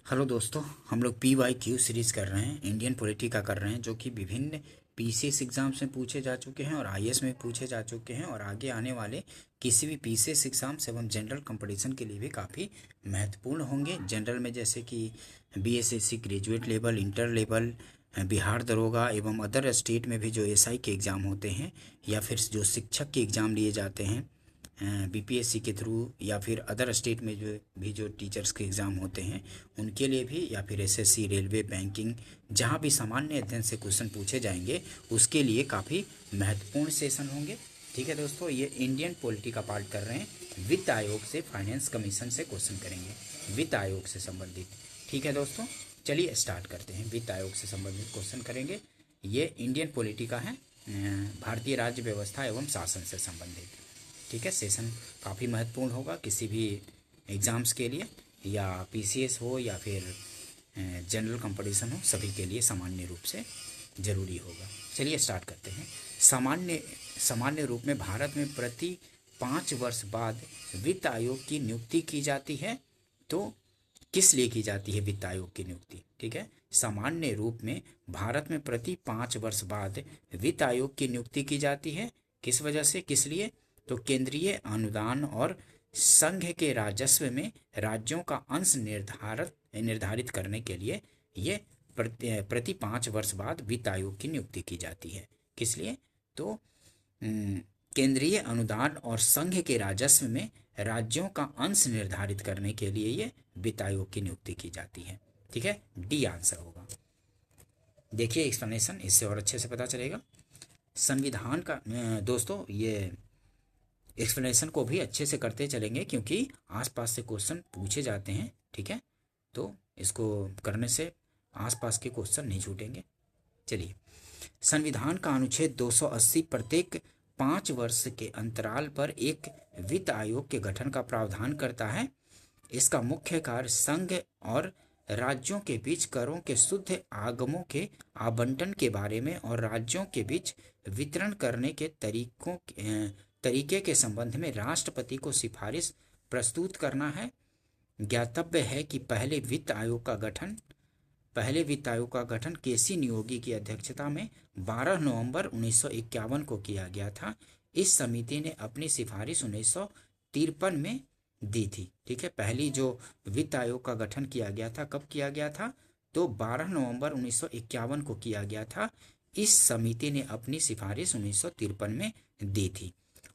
Hello दोस्तों, हम लोग PYQ सीरीज़ कर रहे हैं, इंडियन पॉलिटी का कर रहे हैं, जो कि विभिन्न PCS एग्ज़ाम्स में पूछे जा चुके हैं और IAS में पूछे जा चुके हैं और आगे आने वाले किसी भी PCS एग्ज़ाम्स एवं जनरल कंपटीशन के लिए भी काफ़ी महत्वपूर्ण होंगे। जनरल में जैसे कि BSSC graduate level, inter level, Bihar दरोगा एवं अदर स्टेट में भी जो SI के एग्ज़ाम होते हैं या फिर जो शिक्षक के एग्ज़ाम लिए जाते हैं BPSC के थ्रू, या फिर अदर स्टेट में जो टीचर्स के एग्ज़ाम होते हैं उनके लिए भी, या फिर SSC, रेलवे, बैंकिंग, जहाँ भी सामान्य अध्ययन से क्वेश्चन पूछे जाएंगे उसके लिए काफ़ी महत्वपूर्ण सेशन होंगे। ठीक है दोस्तों, ये इंडियन पॉलिटी का पार्ट कर रहे हैं। वित्त आयोग से, फाइनेंस कमीशन से क्वेश्चन करेंगे, वित्त आयोग से संबंधित। ठीक है दोस्तों, चलिए स्टार्ट करते हैं। वित्त आयोग से संबंधित क्वेश्चन करेंगे। ये इंडियन पॉलिटी का है, भारतीय राज्य व्यवस्था एवं शासन से संबंधित। ठीक है, सेशन काफ़ी महत्वपूर्ण होगा किसी भी एग्ज़ाम्स के लिए, या PCS हो या फिर जनरल कंपटीशन हो, सभी के लिए सामान्य रूप से ज़रूरी होगा। चलिए स्टार्ट करते हैं। सामान्य रूप में भारत में प्रति 5 वर्ष बाद वित्त आयोग की नियुक्ति की जाती है। तो किस लिए की जाती है वित्त आयोग की नियुक्ति? ठीक है, सामान्य रूप में भारत में प्रति 5 वर्ष बाद वित्त आयोग की नियुक्ति की जाती है। किस वजह से, किस लिए? तो केंद्रीय अनुदान और संघ के राजस्व में राज्यों का अंश निर्धारित करने के लिए ये प्रति 5 वर्ष बाद वित्त आयोग की नियुक्ति की जाती है। किस लिए? तो केंद्रीय अनुदान और संघ के राजस्व में राज्यों का अंश निर्धारित करने के लिए ये वित्त आयोग की नियुक्ति की जाती है। ठीक है, डी आंसर होगा। देखिए एक्सप्लेनेशन, इससे और अच्छे से पता चलेगा। संविधान का दोस्तों, ये एक्सप्लेनेशन को भी अच्छे से करते चलेंगे क्योंकि आसपास से क्वेश्चन पूछे जाते हैं। ठीक है, तो इसको करने से आसपास के क्वेश्चन नहीं छूटेंगे। चलिए, संविधान का अनुच्छेद 280 प्रत्येक 5 वर्ष के अंतराल पर एक वित्त आयोग के गठन का प्रावधान करता है। इसका मुख्य कार्य संघ और राज्यों के बीच करों के शुद्ध आगमों के आवंटन के बारे में और राज्यों के बीच वितरण करने के तरीके के संबंध में राष्ट्रपति को सिफारिश प्रस्तुत करना है। ज्ञातव्य है कि पहले वित्त आयोग का गठन केसी नियोगी की अध्यक्षता में 12 नवंबर 1951 को किया गया था। इस समिति ने अपनी सिफारिश 1953 में दी थी। ठीक है, पहली जो वित्त आयोग का गठन किया गया था, कब किया गया था? तो 12 नवंबर 1951 को किया गया था। इस समिति ने अपनी सिफारिश 1953 में दी थी।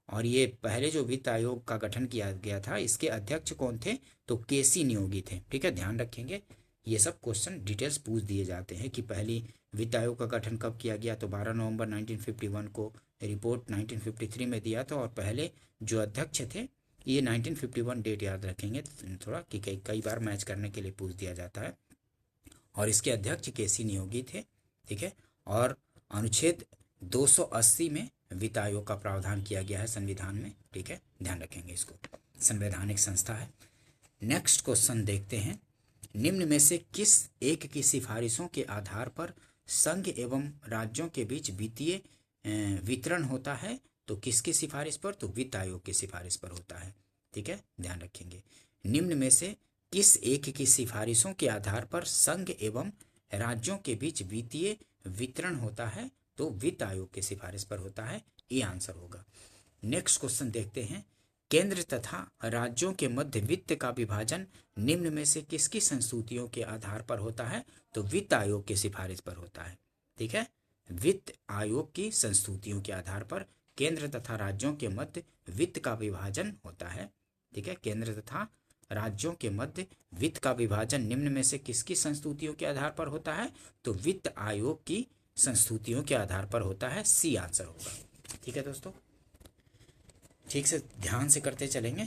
और ये पहले जो वित्त आयोग का गठन किया गया था, इसके अध्यक्ष कौन थे? तो केसी नियोगी थे। ठीक है, ध्यान रखेंगे, ये सब क्वेश्चन डिटेल्स पूछ दिए जाते हैं कि पहली वित्त आयोग का गठन कब किया गया। तो 12 नवंबर 1951 को, रिपोर्ट 1953 में दिया था, और पहले जो अध्यक्ष थे, ये 1951 डेट याद रखेंगे थोड़ा, कि कई बार मैच करने के लिए पूछ दिया जाता है। और इसके अध्यक्ष केसी नियोगी थे। ठीक है, और अनुच्छेद 280 में वित्त आयोग का प्रावधान किया गया है संविधान में। ठीक है, ध्यान रखेंगे इसको, संवैधानिक संस्था है। नेक्स्ट क्वेश्चन देखते हैं। निम्न में से किस एक की सिफारिशों के आधार पर संघ एवं राज्यों के बीच वित्तीय वितरण होता है? तो किसकी सिफारिश पर? तो वित्त आयोग की सिफारिश पर होता है। ठीक है, ध्यान रखेंगे। निम्न में से किस एक की सिफारिशों के आधार पर संघ एवं राज्यों के बीच वित्तीय वितरण होता है? तो वित्त आयोग की सिफारिश पर होता है। ये आंसर होगा। नेक्स्ट क्वेश्चन देखते हैं। केंद्र तथा राज्यों के मध्य वित्त का विभाजन निम्न में से किसकी संस्तुतियों के आधार पर होता है? तो वित्त आयोग की सिफारिश पर होता है। ठीक है, वित्त आयोग की संस्तुतियों के आधार पर केंद्र तथा राज्यों के मध्य वित्त का विभाजन होता है। ठीक है, केंद्र तथा राज्यों के मध्य वित्त का विभाजन निम्न में से किसकी संस्तुतियों के आधार पर होता है? तो वित्त आयोग की संस्तुतियों के आधार पर होता है। सी आंसर होगा। ठीक है दोस्तों, ठीक से ध्यान से करते चलेंगे।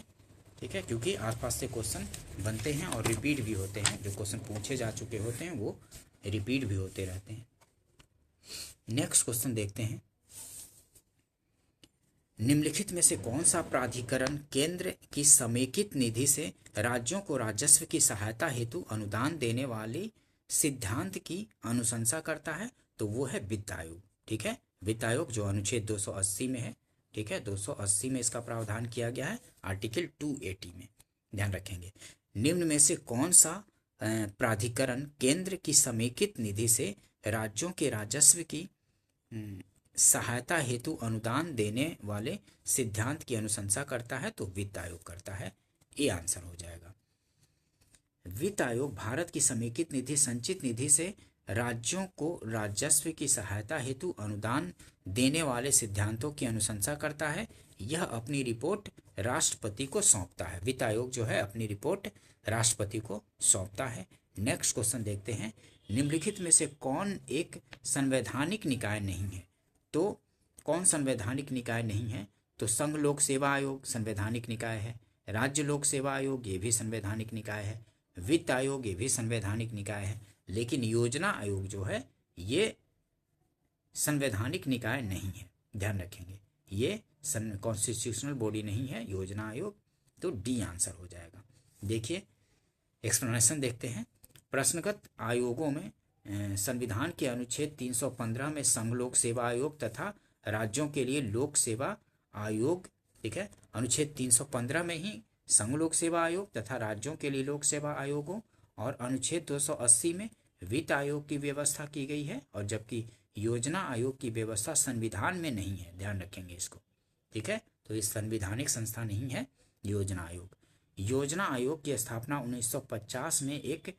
ठीक है, क्योंकि आसपास से क्वेश्चन बनते हैं और रिपीट भी होते हैं। जो क्वेश्चन पूछे जा चुके होते हैं वो रिपीट भी होते रहते हैं। नेक्स्ट क्वेश्चन देखते हैं। निम्नलिखित में से कौन सा प्राधिकरण केंद्र की समेकित निधि से राज्यों को राजस्व की सहायता हेतु अनुदान देने वाले सिद्धांत की अनुशंसा करता है? तो वो है वित्त आयोग। ठीक है, वित्त आयोग जो अनुच्छेद 280 में है। ठीक है, 280 में इसका प्रावधान किया गया है, आर्टिकल 280 में। ध्यान रखेंगे। निम्न में से कौन सा प्राधिकरण केंद्र की समेकित निधि से राज्यों के राजस्व की सहायता हेतु अनुदान देने वाले सिद्धांत की अनुशंसा करता है, तो वित्त आयोग करता है। ये आंसर हो जाएगा। वित्त आयोग भारत की समेकित निधि संचित निधि से राज्यों को राजस्व की सहायता हेतु अनुदान देने वाले सिद्धांतों की अनुशंसा करता है। यह अपनी रिपोर्ट राष्ट्रपति को सौंपता है। वित्त आयोग जो है अपनी रिपोर्ट राष्ट्रपति को सौंपता है। नेक्स्ट क्वेश्चन देखते हैं, निम्नलिखित में से कौन एक संवैधानिक निकाय नहीं है? तो कौन संवैधानिक निकाय नहीं है? तो संघ लोक सेवा आयोग संवैधानिक निकाय है, राज्य लोक सेवा आयोग ये भी संवैधानिक निकाय है, वित्त आयोग ये भी संवैधानिक निकाय है, लेकिन योजना आयोग जो है ये संवैधानिक निकाय नहीं है। ध्यान रखेंगे, ये कॉन्स्टिट्यूशनल बॉडी नहीं है योजना आयोग, तो डी आंसर हो जाएगा। देखिए एक्सप्लेनेशन देखते हैं। प्रश्नगत आयोगों में संविधान के अनुच्छेद 315 में संघ लोक सेवा आयोग तथा राज्यों के लिए लोक सेवा आयोग, ठीक है, अनुच्छेद 315 में ही संघ लोक सेवा आयोग तथा राज्यों के लिए लोक सेवा आयोगों और अनुच्छेद 280 में वित्त आयोग की व्यवस्था की गई है, और जबकि योजना आयोग की व्यवस्था संविधान में नहीं है। ध्यान रखेंगे इसको, ठीक है। तो ये संवैधानिक संस्था नहीं है योजना आयोग। योजना आयोग की स्थापना 1950 में एक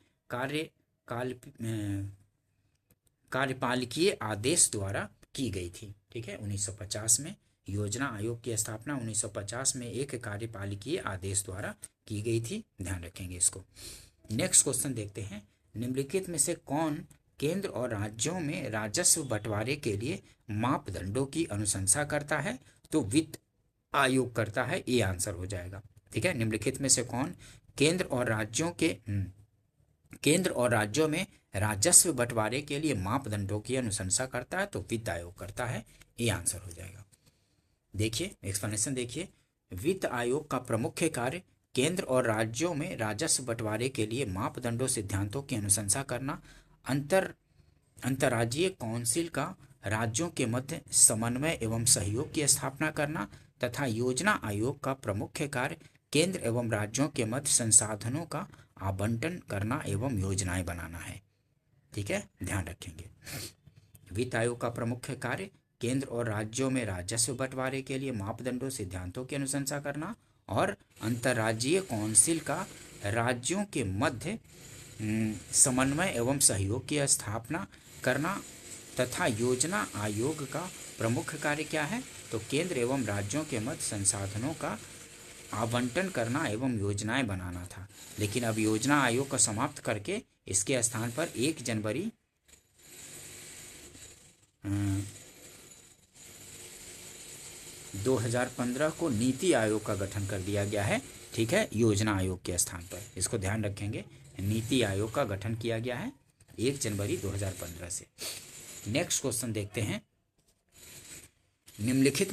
कार्यपालिकीय आदेश द्वारा की गई थी, ठीक है। 1950 में योजना आयोग की स्थापना 1950 में एक कार्यपालिकीय आदेश द्वारा की गई थी। ध्यान रखेंगे इसको। नेक्स्ट क्वेश्चन देखते हैं, निम्नलिखित में से कौन केंद्र और राज्यों में राजस्व बंटवारे के लिए मापदंडों की अनुशंसा करता है? तो वित्त आयोग करता है। ये आंसर हो जाएगा, ठीक है। निम्नलिखित में से कौन केंद्र और राज्यों में राजस्व बंटवारे के लिए मापदंडों की अनुशंसा करता है? तो वित्त आयोग करता है। ये आंसर हो जाएगा। देखिए एक्सप्लेनेशन देखिए, वित्त आयोग का प्रमुख कार्य केंद्र और राज्यों में राजस्व बंटवारे के लिए मापदंडों सिद्धांतों की अनुशंसा करना, अंतर्राज्यीय काउंसिल का राज्यों के मध्य समन्वय एवं सहयोग की स्थापना करना तथा योजना आयोग का प्रमुख कार्य केंद्र एवं राज्यों के मध्य संसाधनों का आवंटन करना एवं योजनाएं बनाना है, ठीक है। ध्यान रखेंगे, वित्त आयोग का प्रमुख कार्य केंद्र और राज्यों में राजस्व बंटवारे के लिए मापदंडों सिद्धांतों की अनुशंसा करना और अंतर्राज्यीय काउंसिल का राज्यों के मध्य समन्वय एवं सहयोग की स्थापना करना तथा योजना आयोग का प्रमुख कार्य क्या है? तो केंद्र एवं राज्यों के मध्य संसाधनों का आवंटन करना एवं योजनाएं बनाना था। लेकिन अब योजना आयोग को समाप्त करके इसके स्थान पर 1 जनवरी 2015 को नीति आयोग का गठन कर दिया गया है, ठीक है, योजना आयोग के स्थान पर। इसको ध्यान रखेंगे, नीति आयोग का गठन किया गया है 1 जनवरी 2015 से। नेक्स्ट क्वेश्चन देखते हैं, निम्नलिखित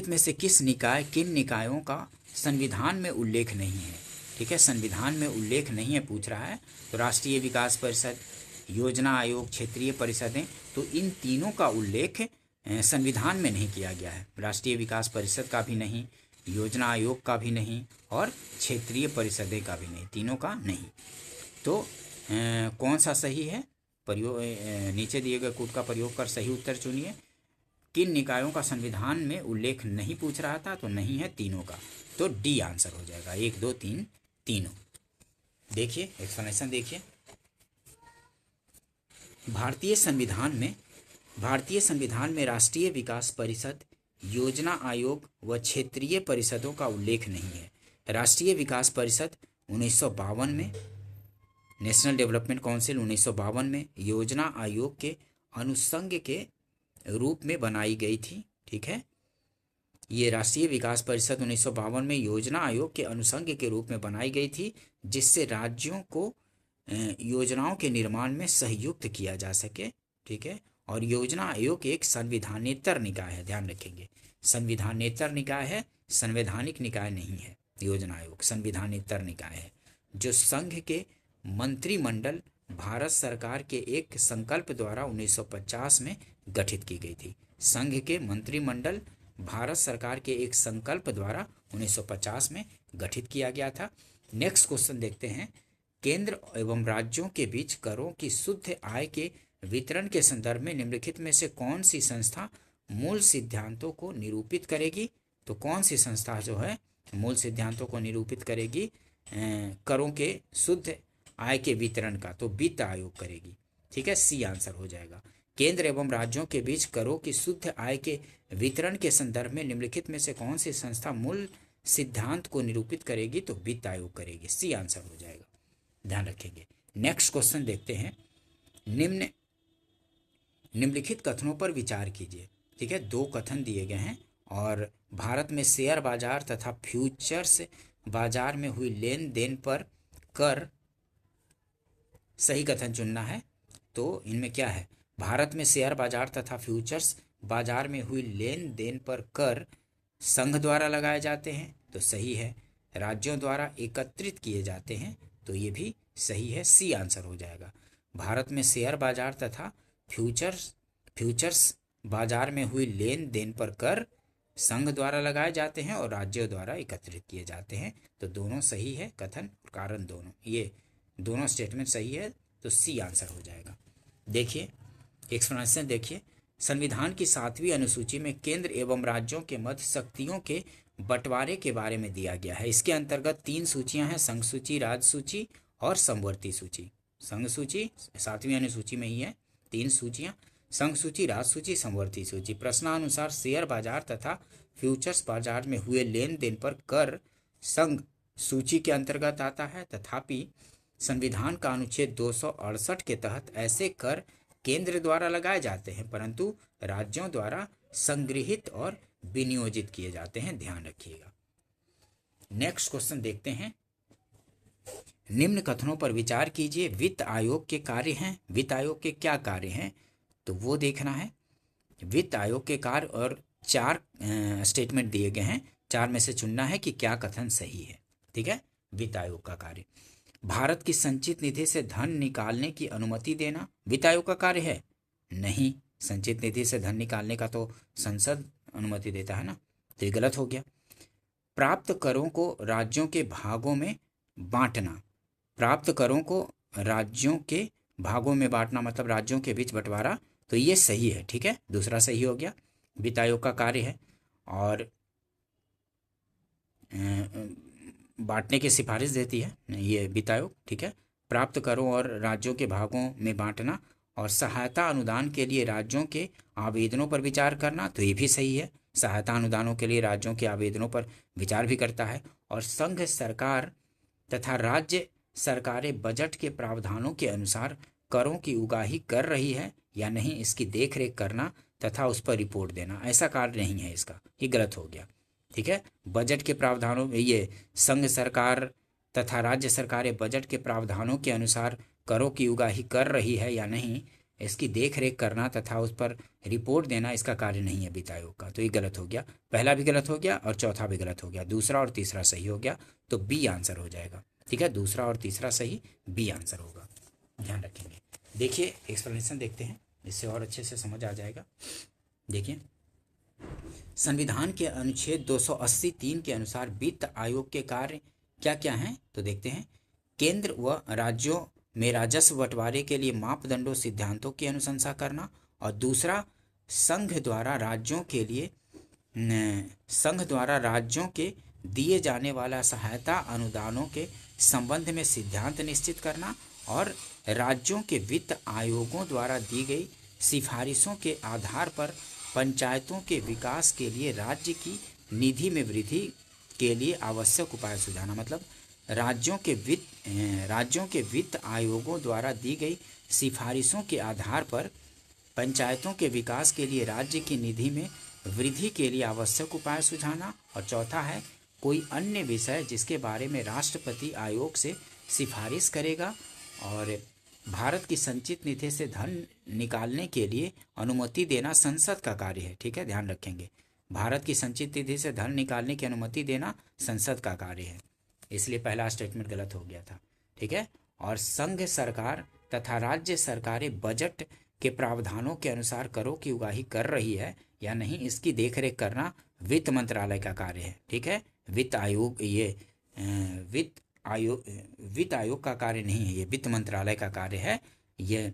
में से किन निकायों का संविधान में उल्लेख नहीं है? ठीक है, संविधान में उल्लेख नहीं है पूछ रहा है। तो राष्ट्रीय विकास परिषद, योजना आयोग, क्षेत्रीय परिषदें, तो इन तीनों का उल्लेख संविधान में नहीं किया गया है। राष्ट्रीय विकास परिषद का भी नहीं, योजना आयोग का भी नहीं और क्षेत्रीय परिषदें का भी नहीं, तीनों का नहीं। तो कौन सा सही है? नीचे दिए गए कोड का प्रयोग कर सही उत्तर चुनिए। किन निकायों का संविधान में उल्लेख नहीं पूछ रहा था, तो नहीं है तीनों का, तो डी आंसर हो जाएगा। 1, 2, 3 तीनों। देखिए एक्सप्लेनेशन देखिए, भारतीय संविधान में राष्ट्रीय विकास परिषद, योजना आयोग व क्षेत्रीय परिषदों का उल्लेख नहीं है। राष्ट्रीय विकास परिषद 1952 में, नेशनल डेवलपमेंट काउंसिल 1952 में योजना आयोग के अनुषंग के रूप में बनाई गई थी, ठीक है। ये राष्ट्रीय विकास परिषद 1952 में योजना आयोग के अनुषंग के रूप में बनाई गई थी, जिससे राज्यों को योजनाओं के निर्माण में सहयुक्त किया जा सके, ठीक है। और योजना आयोग एक संविधानेतर निकाय है, ध्यान रखेंगे, संविधानेतर निकाय है, संवैधानिक निकाय नहीं है। योजना आयोग संविधानेतर निकाय है, जो संघ के मंत्रिमंडल भारत सरकार के एक संकल्प द्वारा 1950 में गठित की गई थी। संघ के मंत्रिमंडल भारत सरकार के एक संकल्प द्वारा 1950 में गठित किया गया था। नेक्स्ट क्वेश्चन देखते हैं, केंद्र एवं राज्यों के बीच करों की शुद्ध आय के वितरण के संदर्भ में निम्नलिखित में से कौन सी संस्था मूल सिद्धांतों को निरूपित करेगी? तो कौन सी संस्था जो है मूल सिद्धांतों को निरूपित करेगी करों के शुद्ध आय के वितरण का? तो वित्त आयोग करेगी। ठीक है, सी आंसर हो जाएगा। केंद्र एवं राज्यों के बीच करों की शुद्ध आय के वितरण के संदर्भ में निम्नलिखित में से कौन सी संस्था मूल सिद्धांत को निरूपित करेगी? तो वित्त आयोग करेगी। सी आंसर हो जाएगा, ध्यान रखेंगे। नेक्स्ट क्वेश्चन देखते हैं, निम्नलिखित कथनों पर विचार कीजिए। ठीक है, दो कथन दिए गए हैं और भारत में शेयर बाजार तथा फ्यूचर्स बाजार में हुई लेन देन पर कर, सही कथन चुनना है। तो इनमें क्या है? भारत में शेयर बाजार तथा फ्यूचर्स बाजार में हुई लेन देन पर कर संघ द्वारा लगाए जाते हैं, तो सही है। राज्यों द्वारा एकत्रित किए जाते हैं, तो ये भी सही है, सी आंसर हो जाएगा। भारत में शेयर बाजार तथा फ्यूचर्स बाजार में हुई लेन देन पर कर संघ द्वारा लगाए जाते हैं और राज्यों द्वारा एकत्रित किए जाते हैं, तो दोनों सही है, कथन कारण दोनों, ये दोनों स्टेटमेंट सही है, तो सी आंसर हो जाएगा। देखिए एक्सप्लेनेशन देखिए, संविधान की 7वीं अनुसूची में केंद्र एवं राज्यों के मध्य शक्तियों के बंटवारे के बारे में दिया गया है। इसके अंतर्गत 3 सूचियां हैं, संघ सूची, राज्य सूची और समवर्ती सूची। संघ सूची 7वीं अनुसूची में ही है, 3 सूचियां, संघ सूची, राज्य सूची, समवर्ती सूची। प्रश्नानुसार शेयर बाजार तथा फ्यूचर्स बाजार में हुए लेन देन पर कर संघ सूची के अंतर्गत आता है, तथापि संविधान का अनुच्छेद 268 के तहत ऐसे कर केंद्र द्वारा लगाए जाते हैं, परंतु राज्यों द्वारा संग्रहित और विनियोजित किए जाते हैं, ध्यान रखिएगा। नेक्स्ट क्वेश्चन देखते हैं, निम्न कथनों पर विचार कीजिए। वित्त आयोग के कार्य हैं, वित्त आयोग के क्या कार्य हैं? तो वो देखना है। वित्त आयोग के कार्य और 4 स्टेटमेंट दिए गए हैं, 4 में से चुनना है कि क्या कथन सही है। ठीक है, वित्त आयोग का कार्य, भारत की संचित निधि से धन निकालने की अनुमति देना वित्त आयोग का कार्य है? नहीं, संचित निधि से धन निकालने का तो संसद अनुमति देता है ना, तो ये गलत हो गया। प्राप्त करों को राज्यों के भागों में बांटना, प्राप्त करों को राज्यों के भागों में बांटना मतलब राज्यों के बीच बंटवारा, तो ये सही है। ठीक है, दूसरा सही हो गया, वित्त आयोग का कार्य है और बांटने की सिफारिश देती है ये वित्त आयोग। ठीक है, प्राप्त करों और राज्यों के भागों में बांटना और सहायता अनुदान के लिए राज्यों के आवेदनों पर विचार करना, तो ये भी सही है, सहायता अनुदानों के लिए राज्यों के आवेदनों पर विचार भी करता है। और संघ सरकार तथा राज्य सरकारें बजट के प्रावधानों के अनुसार करों की उगाही कर रही है या नहीं, इसकी देखरेख करना तथा उस पर रिपोर्ट देना, ऐसा कार्य नहीं है इसका, ये गलत हो गया। ठीक है, बजट के प्रावधानों में ये संघ सरकार तथा राज्य सरकारें बजट के प्रावधानों के अनुसार करों की उगाही कर रही है या नहीं, इसकी देखरेख करना तथा उस पर रिपोर्ट देना, इसका कार्य नहीं है वित्त आयोग का, तो ये गलत हो गया। पहला भी गलत हो गया और चौथा भी गलत हो गया, दूसरा और तीसरा सही हो गया, तो बी आंसर हो जाएगा। ठीक है, दूसरा और तीसरा सही, बी आंसर होगा, ध्यान रखेंगे। देखिए एक्सप्लेनेशन देखते हैं, इससे और अच्छे से समझ आ जाएगा। देखिए, संविधान के अनुच्छेद 280(3) के अनुसार वित्त आयोग के कार्य क्या क्या हैं? तो देखते हैं, केंद्र व राज्यों में राजस्व बंटवारे के लिए मापदंडों सिद्धांतों की अनुशंसा करना, और दूसरा संघ द्वारा राज्यों के दिए जाने वाला सहायता अनुदानों के संबंध में सिद्धांत निश्चित करना, और राज्यों के वित्त आयोगों द्वारा दी गई सिफारिशों के आधार पर पंचायतों के विकास के लिए राज्य की निधि में वृद्धि के लिए आवश्यक उपाय सुझाना, मतलब राज्यों के वित्त आयोगों द्वारा दी गई सिफारिशों के आधार पर पंचायतों के विकास के लिए राज्य की निधि में वृद्धि के लिए आवश्यक उपाय सुझाना, और चौथा है कोई अन्य विषय जिसके बारे में राष्ट्रपति आयोग से सिफारिश करेगा, और भारत की संचित निधि से धन निकालने के लिए अनुमति देना संसद का कार्य है। ठीक है, ध्यान रखेंगे, भारत की संचित निधि से धन निकालने की अनुमति देना संसद का कार्य है, इसलिए पहला स्टेटमेंट गलत हो गया था। ठीक है, और संघ सरकार तथा राज्य सरकारें बजट के प्रावधानों के अनुसार करों की उगाही कर रही है या नहीं, इसकी देखरेख करना वित्त मंत्रालय का कार्य है। ठीक है, वित्त आयोग, ये वित्त आयोग, वित्त आयोग का कार्य नहीं है, ये वित्त मंत्रालय का कार्य है। ये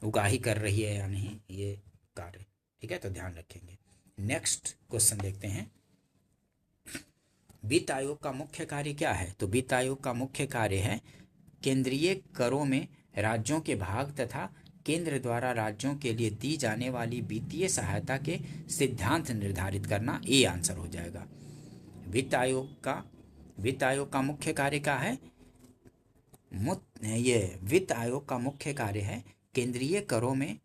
उगाही कर रही है या नहीं ये कार्य, ठीक है, तो ध्यान रखेंगे। नेक्स्ट क्वेश्चन देखते हैं, वित्त आयोग का मुख्य कार्य क्या है? तो वित्त आयोग का मुख्य कार्य है केंद्रीय करों में राज्यों के भाग तथा केंद्र द्वारा राज्यों के लिए दी जाने वाली वित्तीय सहायता के सिद्धांत निर्धारित करना। ये आंसर हो जाएगा। वित्त आयोग का मुख्य कार्य क्या है? ये वित्त आयोग का मुख्य कार्य है केंद्रीय करों में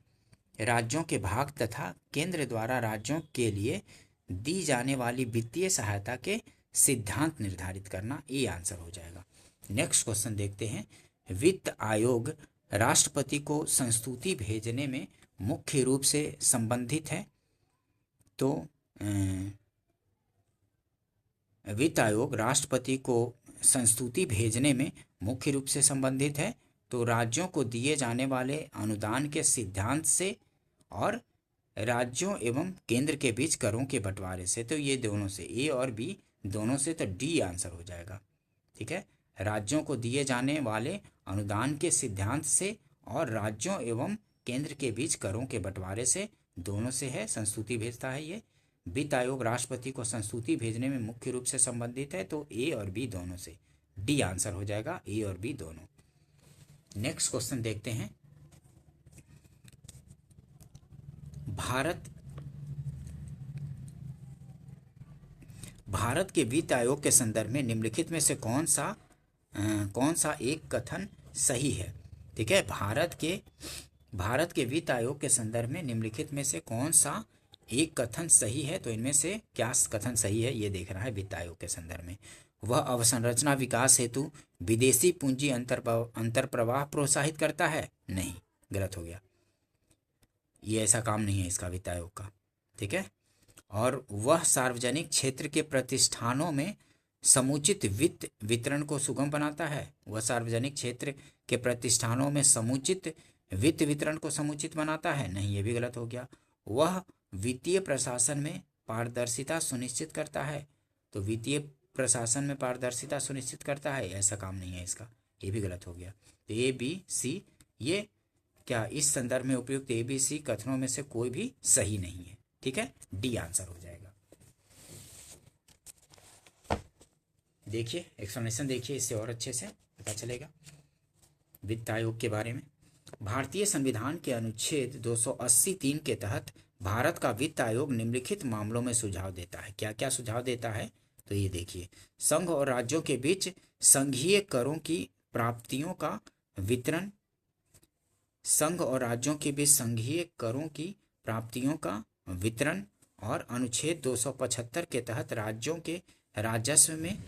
राज्यों के भाग तथा केंद्र द्वारा राज्यों के लिए दी जाने वाली वित्तीय सहायता के सिद्धांत निर्धारित करना। ये आंसर हो जाएगा। नेक्स्ट क्वेश्चन देखते हैं, वित्त आयोग राष्ट्रपति को संस्तुति भेजने में मुख्य रूप से संबंधित है। तो वित्त आयोग राष्ट्रपति को संस्तुति भेजने में मुख्य रूप से संबंधित है तो राज्यों को दिए जाने वाले अनुदान के सिद्धांत से और राज्यों एवं केंद्र के बीच करों के बंटवारे से। तो ये दोनों से, ए और बी दोनों से, तो डी आंसर हो जाएगा। ठीक है, राज्यों को दिए जाने वाले अनुदान के सिद्धांत से और राज्यों एवं केंद्र के बीच करों के बंटवारे से, दोनों से है, संस्तुति भेजता है ये। वित्त आयोग राष्ट्रपति को संस्तुति भेजने में मुख्य रूप से संबंधित है तो ए और बी दोनों से, डी आंसर हो जाएगा, ए और बी दोनों। नेक्स्ट क्वेश्चन देखते हैं, भारत के वित्त आयोग के संदर्भ में निम्नलिखित में से कौन सा एक कथन सही है? ठीक है, भारत के वित्त आयोग के संदर्भ में निम्नलिखित में से कौन सा एक कथन सही है? तो इनमें से क्या कथन सही है ये देखना है। वित्त आयोग के संदर्भ में, वह अवसंरचना विकास हेतु विदेशी पूंजी अंतर्प्रवाह प्रोत्साहित करता है? नहीं, गलत हो गया, ये ऐसा काम नहीं है इसका वित्त आयोग का। ठीक है, और वह सार्वजनिक क्षेत्र के प्रतिष्ठानों में समुचित वित्त वितरण को सुगम बनाता है? वह सार्वजनिक क्षेत्र के प्रतिष्ठानों में समुचित वित्त वितरण को समुचित बनाता है? नहीं, ये भी गलत हो गया। वह वित्तीय प्रशासन में पारदर्शिता सुनिश्चित करता है? तो वित्तीय प्रशासन में पारदर्शिता सुनिश्चित करता है, ऐसा काम नहीं है इसका, ये भी गलत हो गया। तो ए बी सी, ये क्या इस संदर्भ में उपयुक्त ए बी सी कथनों में से कोई भी सही नहीं है। ठीक है, डी आंसर हो जाएगा। देखिए एक्सप्लेनेशन देखिए, इससे और अच्छे से पता चलेगा वित्त आयोग के बारे में। भारतीय संविधान के अनुच्छेद 280(3) के तहत भारत का वित्त आयोग निम्नलिखित मामलों में सुझाव देता है। क्या क्या सुझाव देता है? तो ये देखिए, संघ और राज्यों के बीच संघीय करों की प्राप्तियों का वितरण, संघ और राज्यों के बीच संघीय करों की प्राप्तियों का वितरण, और अनुच्छेद 275 के तहत राज्यों के राजस्व में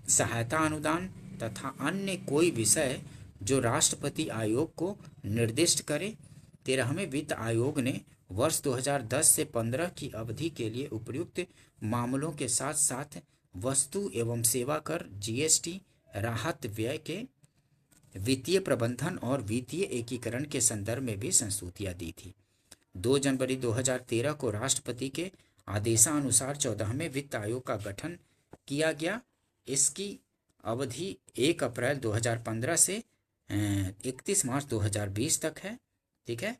सहायता अनुदान तथा अन्य कोई विषय जो राष्ट्रपति आयोग को निर्दिष्ट करे। 13वें वित्त आयोग ने वर्ष 2010 से 15 की अवधि के लिए उपयुक्त मामलों के साथ साथ वस्तु एवं सेवा कर, जीएसटी, राहत व्यय के वित्तीय प्रबंधन और वित्तीय एकीकरण के संदर्भ में भी संस्तुतियां दी थी। 2 जनवरी 2013 को राष्ट्रपति के आदेशानुसार 14वें वित्त आयोग का गठन किया गया। इसकी अवधि 1 अप्रैल 2015 से 31 मार्च 2020 तक है। ठीक है,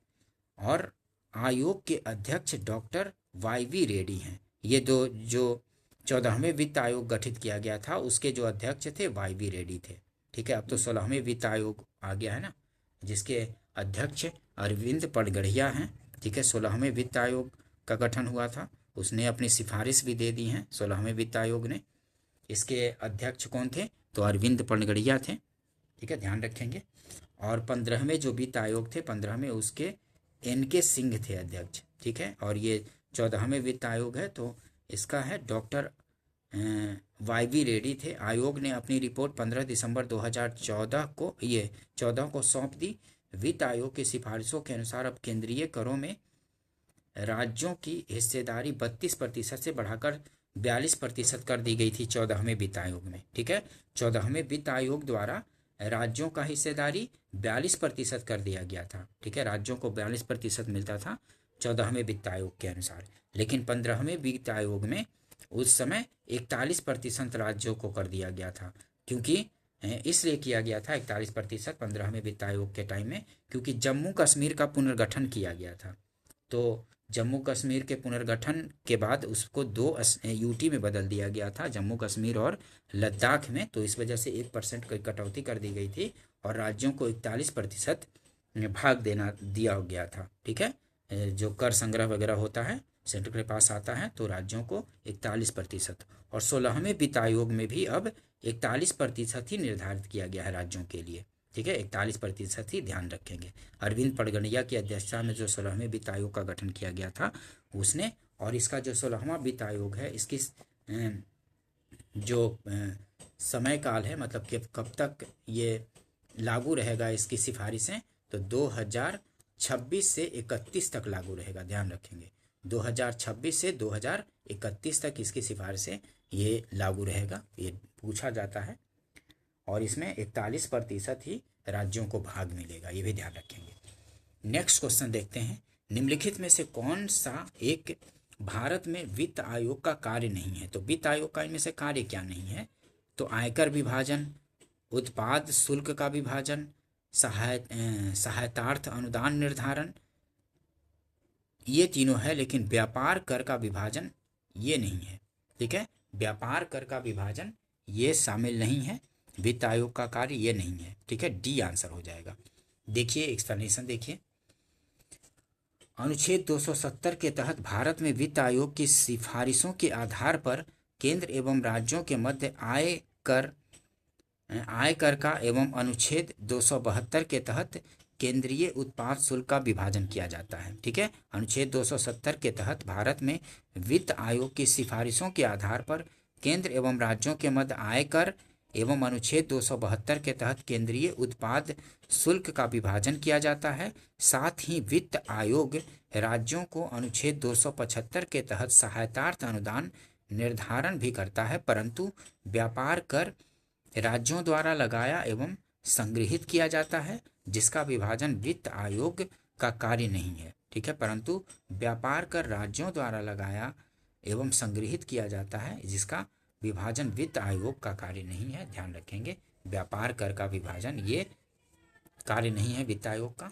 और आयोग के अध्यक्ष डॉक्टर वाई.वी. रेड्डी हैं। ये जो 14वें वित्त आयोग गठित किया गया था उसके जो अध्यक्ष थे वाई.वी. रेड्डी थे। ठीक है, अब तो 16वें वित्त आयोग आ गया है ना, जिसके अध्यक्ष अरविंद पनगड़िया हैं। ठीक है, 16वें वित्त आयोग का गठन हुआ था, उसने अपनी सिफारिश भी दे दी हैं 16वें वित्त आयोग ने। इसके अध्यक्ष कौन थे? तो अरविंद पनगड़िया थे। ठीक है, ध्यान रखेंगे। और 15वें जो वित्त आयोग थे, 15वें उसके एन.के. सिंह थे अध्यक्ष। ठीक है, और ये 14वें वित्त आयोग है तो इसका है डॉक्टर वाई.वी. रेड्डी थे। आयोग ने अपनी रिपोर्ट 15 दिसंबर 2014 को सौंप दी। वित्त आयोग की सिफारिशों के अनुसार अब केंद्रीय करों में राज्यों की हिस्सेदारी 32% से बढ़ाकर 42% कर दी गई थी 14वें वित्त आयोग में। ठीक है, 14वें वित्त आयोग द्वारा राज्यों का हिस्सेदारी 42% कर दिया गया था। ठीक है, राज्यों को 42% मिलता था 14वें वित्त आयोग के अनुसार, लेकिन 15वें वित्त आयोग में उस समय 41% राज्यों को कर दिया गया था, क्योंकि इसलिए किया गया था 41% 15वें वित्त आयोग के टाइम में, क्योंकि जम्मू कश्मीर का पुनर्गठन किया गया था। तो जम्मू कश्मीर के पुनर्गठन के बाद उसको 2 यूटी में बदल दिया गया था, जम्मू कश्मीर और लद्दाख में। तो इस वजह से 1% की कटौती कर दी गई थी और राज्यों को 41% भाग दिया गया था। ठीक है, जो कर संग्रह वगैरह होता है सेंटर के पास आता है, तो राज्यों को 41%। और 16वें वित्त आयोग में भी अब 41% ही निर्धारित किया गया है राज्यों के लिए। ठीक है, 41% ही ध्यान रखेंगे। अरविंद पडगड़िया की अध्यक्षता में जो 16वें वित्त आयोग का गठन किया गया था उसने, और इसका जो 16वां वित्त आयोग है इसकी जो समय काल है, मतलब कि कब तक ये लागू रहेगा इसकी सिफारिशें, तो 2026 से 31 तक लागू रहेगा। ध्यान रखेंगे 2026 से 2031 तक इसकी सिफारिशें ये लागू रहेगा, ये पूछा जाता है। और इसमें 41% ही राज्यों को भाग मिलेगा, ये भी ध्यान रखेंगे। नेक्स्ट क्वेश्चन देखते हैं, निम्नलिखित में से कौन सा एक भारत में वित्त आयोग का कार्य नहीं है? तो वित्त आयोग का इनमें से कार्य क्या नहीं है? तो आयकर विभाजन, उत्पाद शुल्क का विभाजन, सहायतार्थ अनुदान निर्धारण, ये तीनों है, लेकिन व्यापार कर का विभाजन ये नहीं है। ठीक है, व्यापार कर का विभाजन ये शामिल नहीं है, वित्त आयोग का कार्य ये नहीं है। ठीक है, डी आंसर हो जाएगा। देखिए एक्सप्लेनेशन देखिए, अनुच्छेद 270 के तहत भारत में वित्त आयोग की सिफारिशों के आधार पर केंद्र एवं राज्यों के मध्य आयकर का एवं अनुच्छेद 272 के तहत केंद्रीय उत्पाद शुल्क का विभाजन किया जाता है। ठीक है, अनुच्छेद 270 के तहत भारत में वित्त आयोग की सिफारिशों के आधार पर केंद्र एवं राज्यों के मध्य आयकर एवं अनुच्छेद 272 के तहत केंद्रीय उत्पाद शुल्क का विभाजन किया जाता है। साथ ही वित्त आयोग राज्यों को अनुच्छेद 275 के तहत सहायतार्थ अनुदान निर्धारण भी करता है, परंतु व्यापार कर राज्यों द्वारा लगाया एवं संग्रहित किया जाता है, जिसका विभाजन वित्त आयोग का कार्य नहीं है। ठीक है, परंतु व्यापार कर राज्यों द्वारा लगाया एवं संग्रहित किया जाता है, जिसका विभाजन वित्त आयोग का कार्य नहीं है। ध्यान रखेंगे, व्यापार कर का विभाजन ये कार्य नहीं है वित्त आयोग का।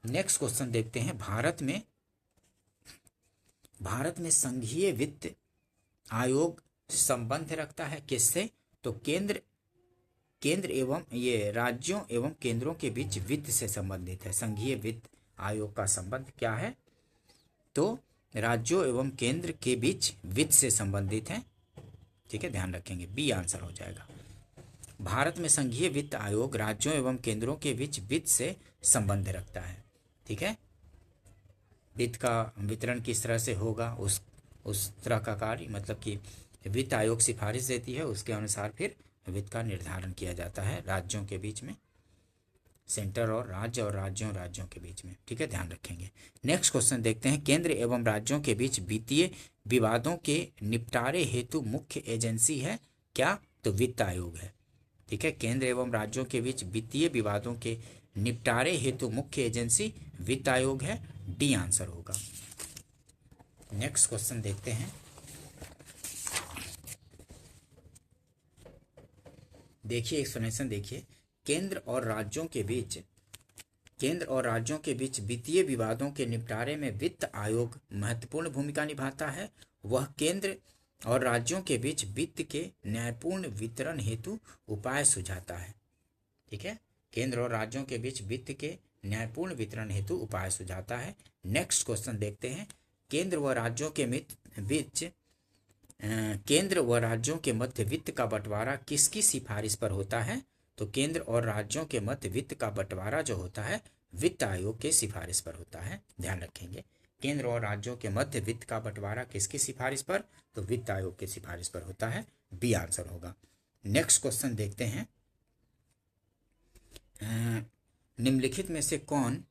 नेक्स्ट क्वेश्चन देखते हैं, भारत में संघीय वित्त आयोग संबंध रखता है किससे? तो केंद्र एवं ये राज्यों एवं केंद्रों के बीच वित्त से संबंधित है। संघीय वित्त आयोग का संबंध क्या है? तो राज्यों एवं केंद्र के बीच वित्त से संबंधित है। ठीक है, ध्यान रखेंगे, बी आंसर हो जाएगा। भारत में संघीय वित्त आयोग राज्यों एवं केंद्रों के बीच वित्त से संबंध रखता है। ठीक है, वित्त का वितरण किस तरह से होगा उस तरह का कार्य, मतलब कि वित्त आयोग सिफारिश देती है, उसके अनुसार फिर वित्त का निर्धारण किया जाता है राज्यों के बीच में, सेंटर और राज्यों के बीच में। ठीक है, ध्यान रखेंगे। नेक्स्ट क्वेश्चन देखते हैं, केंद्र एवं राज्यों के बीच वित्तीय विवादों के निपटारे हेतु मुख्य एजेंसी है क्या? तो वित्त आयोग है। ठीक है, केंद्र एवं राज्यों के बीच वित्तीय विवादों के निपटारे हेतु मुख्य एजेंसी वित्त आयोग है, डी आंसर होगा। नेक्स्ट क्वेश्चन देखते हैं, देखिए एक्सप्लेनेशन देखिए, केंद्र और राज्यों के बीच वित्तीय विवादों के निपटारे में वित्त आयोग महत्वपूर्ण भूमिका निभाता है। वह केंद्र और राज्यों के बीच वित्त के न्यायपूर्ण वितरण हेतु उपाय सुझाता है। ठीक है, केंद्र और राज्यों के बीच वित्त के न्यायपूर्ण वितरण हेतु उपाय सुझाता है। नेक्स्ट क्वेश्चन देखते हैं, केंद्र व राज्यों के मध्य वित्त का बंटवारा किसकी सिफारिश पर होता है? तो केंद्र और राज्यों के मध्य वित्त का बंटवारा जो होता है वित्त आयोग के सिफारिश पर होता है। ध्यान रखेंगे, केंद्र और राज्यों के मध्य वित्त का बंटवारा किसकी सिफारिश पर? तो वित्त आयोग की सिफारिश पर होता है, बी आंसर होगा। नेक्स्ट क्वेश्चन देखते हैं, निम्नलिखित में से कौन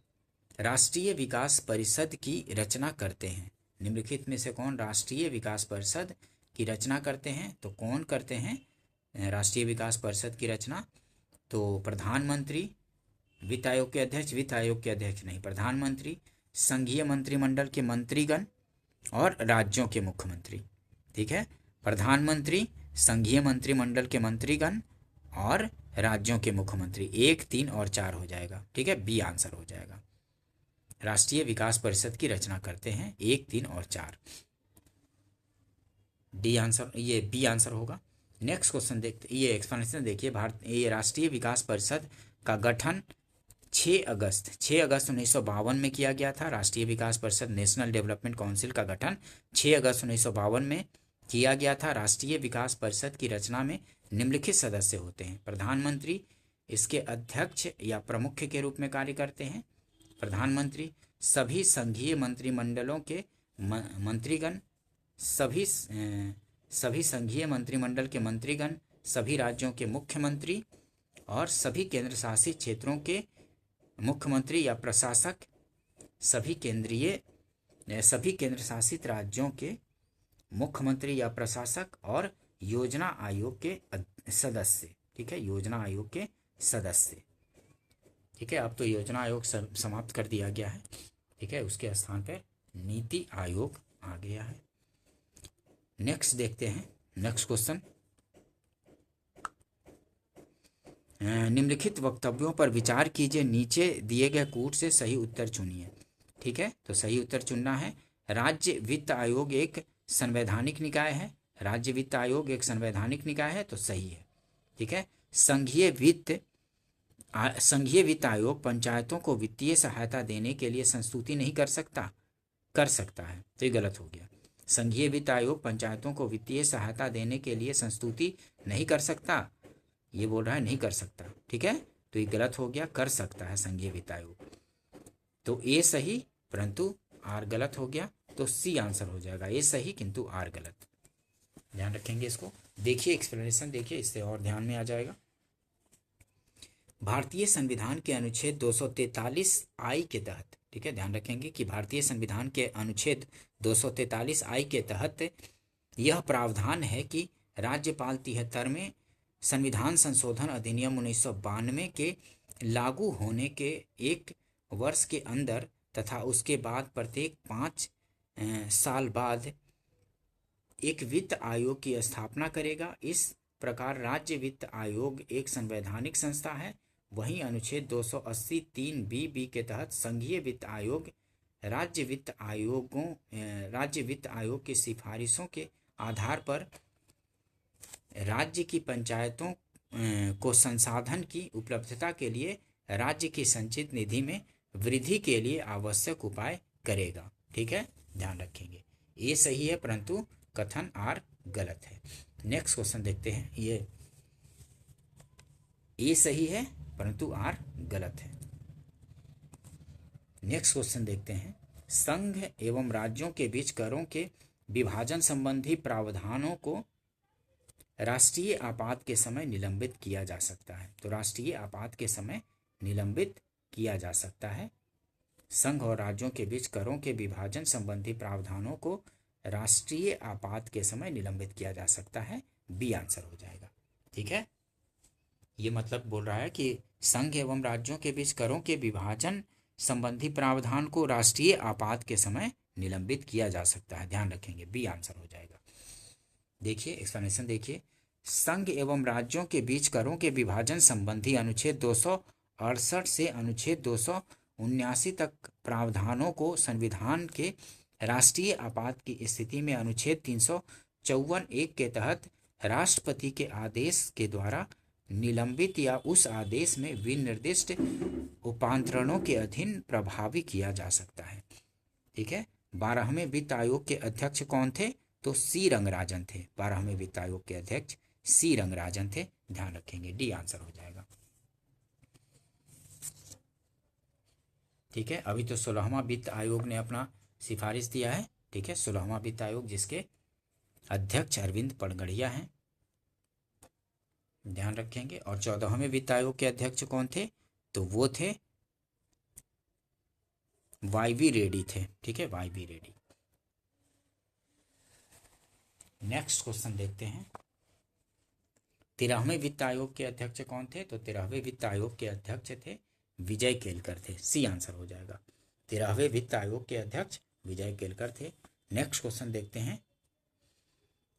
राष्ट्रीय विकास परिषद की रचना करते हैं? निम्नलिखित में से कौन राष्ट्रीय विकास परिषद की रचना करते हैं? तो कौन करते हैं राष्ट्रीय विकास परिषद की रचना? तो प्रधानमंत्री, वित्त आयोग के अध्यक्ष नहीं, प्रधानमंत्री, संघीय मंत्रिमंडल के मंत्रीगण और राज्यों के मुख्यमंत्री। ठीक है, प्रधानमंत्री, संघीय मंत्रिमंडल के मंत्रीगण और राज्यों के मुख्यमंत्री। 1, 3 और 4 हो जाएगा। ठीक है, बी आंसर हो जाएगा। राष्ट्रीय विकास परिषद की रचना करते हैं 1, 3 और 4। डी आंसर, ये बी आंसर होगा। नेक्स्ट क्वेश्चन देखते, ये एक्सप्लेनेशन देखिए। ये राष्ट्रीय विकास परिषद का गठन 6 अगस्त 1952 में किया गया था। राष्ट्रीय विकास परिषद, नेशनल डेवलपमेंट काउंसिल का गठन 6 अगस्त 1952 में किया गया था। राष्ट्रीय विकास परिषद की रचना में निम्नलिखित सदस्य होते हैं। प्रधानमंत्री इसके अध्यक्ष या प्रमुख के रूप में कार्य करते हैं। प्रधानमंत्री, सभी संघीय मंत्रिमंडलों के मंत्रीगण, सभी संघीय मंत्रिमंडल के मंत्रीगण, सभी राज्यों के मुख्यमंत्री और सभी केंद्र शासित क्षेत्रों के मुख्यमंत्री या प्रशासक, सभी केंद्र शासित राज्यों के मुख्यमंत्री या प्रशासक और योजना आयोग के सदस्य। ठीक है, योजना आयोग के सदस्य। ठीक है, अब तो योजना आयोग समाप्त कर दिया गया है। ठीक है, उसके स्थान पर नीति आयोग आ गया है। नेक्स्ट देखते हैं, नेक्स्ट क्वेश्चन। निम्नलिखित वक्तव्यों पर विचार कीजिए, नीचे दिए गए कूट से सही उत्तर चुनिए। ठीक है, तो सही उत्तर चुनना है। राज्य वित्त आयोग एक संवैधानिक निकाय है। राज्य वित्त आयोग एक संवैधानिक निकाय है, तो सही है। ठीक है, संघीय वित्त आयोग पंचायतों को वित्तीय सहायता देने के लिए संस्तुति नहीं कर सकता है, तो ये गलत हो गया। संघीय वित्त आयोग पंचायतों को वित्तीय सहायता देने के लिए संस्तुति नहीं कर सकता, ये बोल रहा है नहीं कर सकता। ठीक है, तो ये गलत हो गया, कर सकता है संघीय वित्त आयोग। तो ए सही परंतु आर गलत हो गया, तो सी आंसर हो जाएगा। ए सही किंतु आर गलत। ध्यान रखेंगे इसको। देखिए एक्सप्लेनेशन देखिए, इससे और ध्यान में आ जाएगा। भारतीय संविधान के अनुच्छेद 243 आई के तहत, ठीक है, ध्यान रखेंगे कि भारतीय संविधान के अनुच्छेद 243 आई के तहत यह प्रावधान है कि राज्यपाल 73 में संविधान संशोधन अधिनियम 1992 के लागू होने के 1 वर्ष के अंदर तथा उसके बाद प्रत्येक 5 साल बाद एक वित्त आयोग की स्थापना करेगा। इस प्रकार राज्य वित्त आयोग एक संवैधानिक संस्था है। वहीं अनुच्छेद 280 3B के तहत संघीय वित्त आयोग राज्य वित्त आयोग की सिफारिशों के आधार पर राज्य की पंचायतों को संसाधन की उपलब्धता के लिए राज्य की संचित निधि में वृद्धि के लिए आवश्यक उपाय करेगा। ठीक है, ध्यान रखेंगे। ये सही है परंतु कथन आर गलत है। नेक्स्ट क्वेश्चन देखते हैं। ये सही है परंतु आर गलत है। नेक्स्ट क्वेश्चन देखते हैं। संघ एवं राज्यों के बीच करों के विभाजन संबंधी प्रावधानों को राष्ट्रीय आपात के समय निलंबित किया जा सकता है। तो राष्ट्रीय आपात के समय निलंबित किया जा सकता है। संघ और राज्यों के बीच करों के विभाजन संबंधी प्रावधानों को राष्ट्रीय आपात के समय निलंबित किया जा सकता है। बी आंसर हो जाएगा। ठीक है, ये मतलब बोल रहा है कि संघ एवं राज्यों के बीच करों के विभाजन संबंधी प्रावधान को राष्ट्रीय आपात के समय निलंबित किया जा सकता है। ध्यान रखेंगे, बी आंसर हो जाएगा। देखिए एक्सप्लेनेशन देखिए। संघ एवं राज्यों के बीच करों के विभाजन संबंधी अनुच्छेद 268 से अनुच्छेद 279 तक प्रावधानों को संविधान के राष्ट्रीय आपात की स्थिति में अनुच्छेद 354(1) के तहत राष्ट्रपति के आदेश के द्वारा निलंबित या उस आदेश में विनिर्दिष्ट उपांतरणों के अधीन प्रभावी किया जा सकता है। ठीक है, 12वें वित्त आयोग के अध्यक्ष कौन थे? तो सी रंगराजन थे। 12वें वित्त आयोग के अध्यक्ष सी रंगराजन थे। ध्यान रखेंगे, डी आंसर हो जाएगा। ठीक है, अभी तो 16वां वित्त आयोग ने अपना सिफारिश दिया है। ठीक है, 16वां वित्त आयोग जिसके अध्यक्ष अरविंद पड़गड़िया हैं। ध्यान रखेंगे। और 14वें वित्त आयोग के अध्यक्ष कौन थे? तो वो थे वाई.वी. रेड्डी थे। ठीक है, वाई.वी. रेड्डी। नेक्स्ट क्वेश्चन देखते हैं। 13वें वित्त आयोग के अध्यक्ष कौन थे? तो 13वें वित्त आयोग के अध्यक्ष थे विजय केलकर थे। सी आंसर हो जाएगा। 13वें वित्त आयोग के अध्यक्ष विजय केलकर थे। नेक्स्ट क्वेश्चन देखते हैं।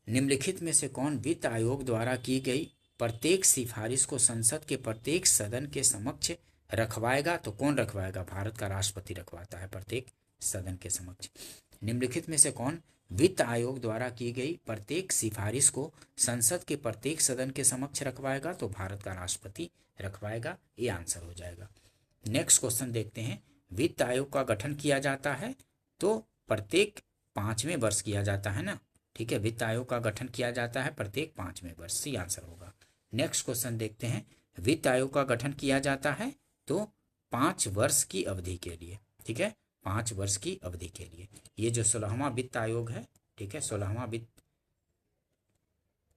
निम्नलिखित में से कौन वित्त आयोग द्वारा की गई प्रत्येक सिफारिश को संसद के प्रत्येक सदन के समक्ष रखवाएगा। तो कौन रखवाएगा? भारत का राष्ट्रपति रखवाता है प्रत्येक सदन के समक्ष। निम्नलिखित में से कौन वित्त आयोग द्वारा की गई प्रत्येक सिफारिश को संसद के प्रत्येक सदन के समक्ष रखवाएगा? तो भारत का राष्ट्रपति रखवाएगा। ये आंसर हो जाएगा। नेक्स्ट क्वेश्चन देखते हैं। वित्त आयोग का गठन किया जाता है तो प्रत्येक 5वें वर्ष किया जाता है ना, ठीक है। वित्त आयोग का गठन किया जाता है प्रत्येक 5वें वर्ष, सी आंसर होगा। नेक्स्ट क्वेश्चन देखते हैं। वित्त आयोग का गठन किया जाता है तो 5 वर्ष की अवधि के लिए, ठीक है, 5 वर्ष की अवधि के लिए। ये जो 16वां वित्त आयोग है, ठीक है,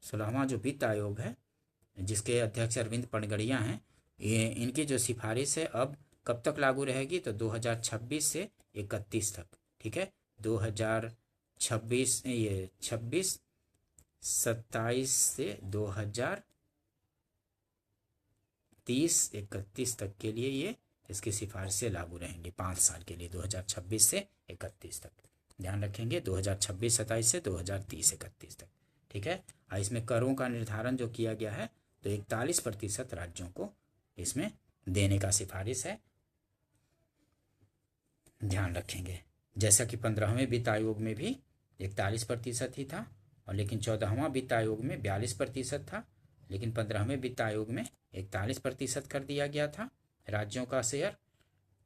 16वां जो वित्त आयोग है जिसके अध्यक्ष अरविंद पनगड़िया हैं, ये इनकी जो सिफारिश है अब कब तक लागू रहेगी? तो 2026 से 31 तक, ठीक है। 2026 ये 26 27 से 2030 31 तक के लिए ये इसकी सिफारिशें लागू रहेंगी 5 साल के लिए, 2026 से 31 तक। ध्यान रखेंगे 2026-27 से 2030-31 तक, ठीक है। और इसमें करों का निर्धारण जो किया गया है तो 41% राज्यों को इसमें देने का सिफारिश है। ध्यान रखेंगे जैसा कि 15वें वित्त आयोग में भी 41% ही था, और लेकिन 14वां वित्त आयोग में 42% था, लेकिन 15वें वित्त आयोग में 41% कर दिया गया था राज्यों का शेयर।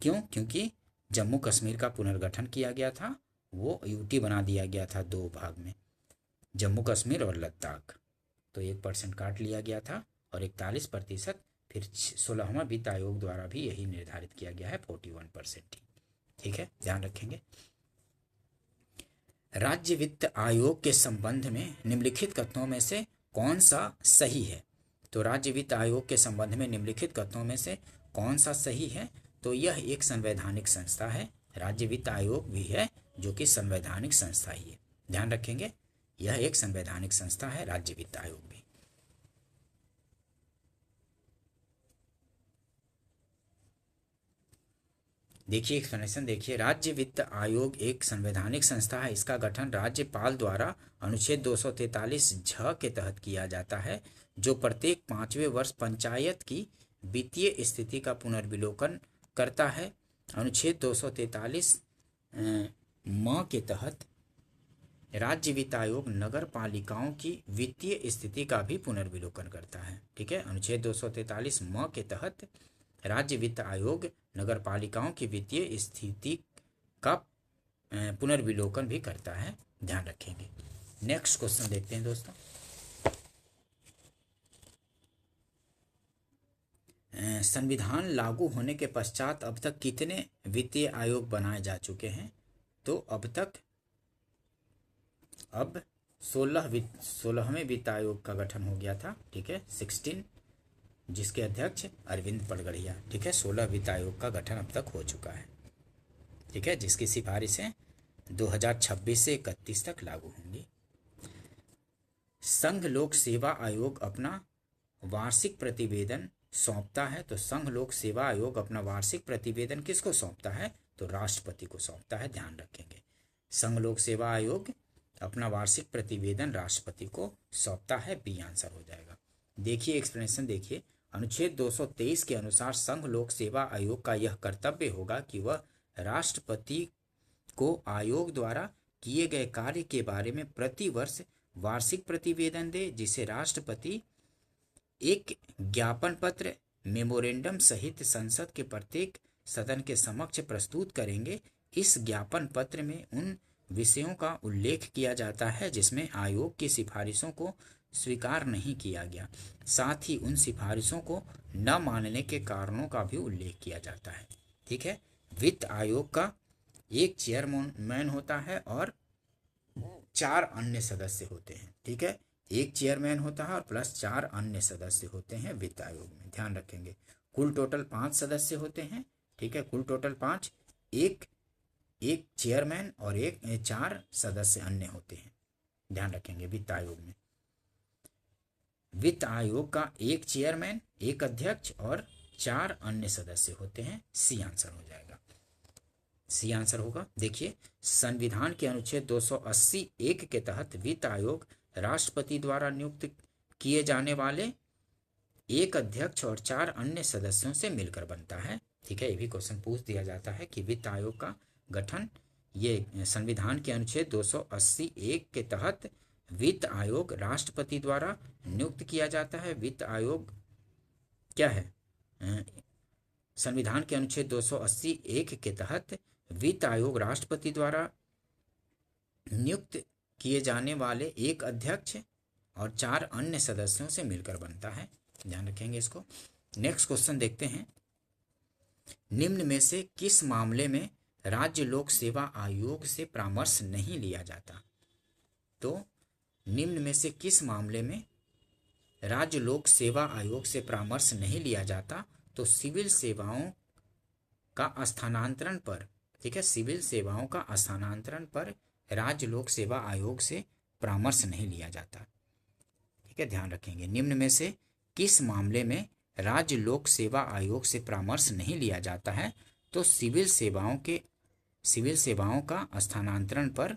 क्यों? क्योंकि जम्मू कश्मीर का पुनर्गठन किया गया था, वो यूटी बना दिया गया था 2 भाग में, जम्मू कश्मीर और लद्दाख। तो 1% काट लिया गया था और 41% फिर 16वां वित्त आयोग द्वारा भी यही निर्धारित किया गया है 41% ही, ठीक है। ध्यान रखेंगे। राज्य वित्त आयोग के संबंध में निम्नलिखित कथनों में से कौन सा सही है? तो राज्य वित्त आयोग के संबंध में निम्नलिखित कथनों में से कौन सा सही है? तो यह एक संवैधानिक संस्था है। राज्य वित्त आयोग भी है जो कि संवैधानिक संस्था ही है। ध्यान रखेंगे यह एक संवैधानिक संस्था है राज्य वित्त आयोग भी। देखिए एक्सप्लेनेशन देखिए। राज्य वित्त आयोग एक संवैधानिक संस्था है। इसका गठन राज्यपाल द्वारा अनुच्छेद 243 झ के तहत किया जाता है, जो प्रत्येक 5वें वर्ष पंचायत की वित्तीय स्थिति का पुनर्विलोकन करता है। अनुच्छेद 243 म के तहत राज्य वित्त आयोग नगर पालिकाओं की वित्तीय स्थिति का भी पुनर्विलोकन करता है, ठीक है। अनुच्छेद 243 म के तहत राज्य वित्त आयोग नगर पालिकाओं की वित्तीय स्थिति का पुनर्विलोकन भी करता है। ध्यान रखेंगे। नेक्स्ट क्वेश्चन देखते हैं दोस्तों। संविधान लागू होने के पश्चात अब तक कितने वित्तीय आयोग बनाए जा चुके हैं? तो अब 16वें वित्त आयोग का गठन हो गया था, ठीक है, 16, जिसके अध्यक्ष अरविंद पनगड़िया, ठीक है। 16 वित्त आयोग का गठन अब तक हो चुका है, ठीक है, जिसकी सिफारिशें 2026 से 31 तक लागू होंगी। संघ लोक सेवा आयोग अपना वार्षिक प्रतिवेदन सौंपता है। तो संघ लोक सेवा आयोग अपना वार्षिक प्रतिवेदन किसको सौंपता है? तो राष्ट्रपति को सौंपता है। ध्यान रखेंगे संघ लोक सेवा आयोग अपना वार्षिक प्रतिवेदन राष्ट्रपति को सौंपता है। बी आंसर हो जाएगा। देखिए एक्सप्लेनेशन देखिए। अनुच्छेद 223 के अनुसार संघ लोक सेवा आयोग का यह कर्तव्य होगा कि वह राष्ट्रपति को आयोग द्वारा किए गए कार्य के बारे में प्रति वर्ष वार्षिक प्रतिवेदन दे, जिसे राष्ट्रपति एक ज्ञापन पत्र मेमोरेंडम सहित संसद के प्रत्येक सदन के समक्ष प्रस्तुत करेंगे। इस ज्ञापन पत्र में उन विषयों का उल्लेख किया जाता है जिसमें आयोग की सिफारिशों को स्वीकार नहीं किया गया। साथ ही उन सिफारिशों को न मानने के कारणों का भी उल्लेख किया जाता है, ठीक है। वित्त आयोग का एक चेयरमैन होता है और 4 अन्य सदस्य होते हैं, ठीक है। एक चेयरमैन होता है और प्लस 4 अन्य सदस्य होते हैं वित्त आयोग में। ध्यान रखेंगे कुल टोटल 5 सदस्य होते हैं, ठीक है, कुल टोटल 5, एक चेयरमैन और 4 सदस्य अन्य होते हैं। ध्यान रखेंगे वित्त आयोग में। वित्त आयोग का एक चेयरमैन, एक अध्यक्ष और 4 अन्य सदस्य होते हैं। सी आंसर हो जाएगा। सी आंसर होगा। देखिए संविधान के अनुच्छेद 280(1) के तहत वित्त आयोग राष्ट्रपति द्वारा नियुक्त किए जाने वाले एक अध्यक्ष और 4 अन्य सदस्यों से मिलकर बनता है। ठीक है, ये भी क्वेश्चन पूछ दिया जाता है कि वित्त आयोग का गठन, ये संविधान के अनुच्छेद 280(1) के तहत वित्त आयोग राष्ट्रपति द्वारा नियुक्त किया जाता है। वित्त आयोग क्या है? संविधान के अनुच्छेद 280(1) के तहत वित्त आयोग राष्ट्रपति द्वारा नियुक्त किए जाने वाले एक अध्यक्ष और 4 अन्य सदस्यों से मिलकर बनता है। ध्यान रखेंगे इसको। नेक्स्ट क्वेश्चन देखते हैं। निम्न में से किस मामले में राज्य लोक सेवा आयोग से परामर्श नहीं लिया जाता? तो निम्न में से किस मामले में राज्य लोक सेवा आयोग से परामर्श नहीं लिया जाता? तो सिविल सेवाओं का स्थानांतरण पर, ठीक है, सिविल सेवाओं का स्थानांतरण पर राज्य लोक सेवा आयोग से परामर्श नहीं लिया जाता। ठीक है, ध्यान रखेंगे। निम्न में से किस मामले में राज्य लोक सेवा आयोग से परामर्श नहीं लिया जाता है? तो सिविल सेवाओं का स्थानांतरण पर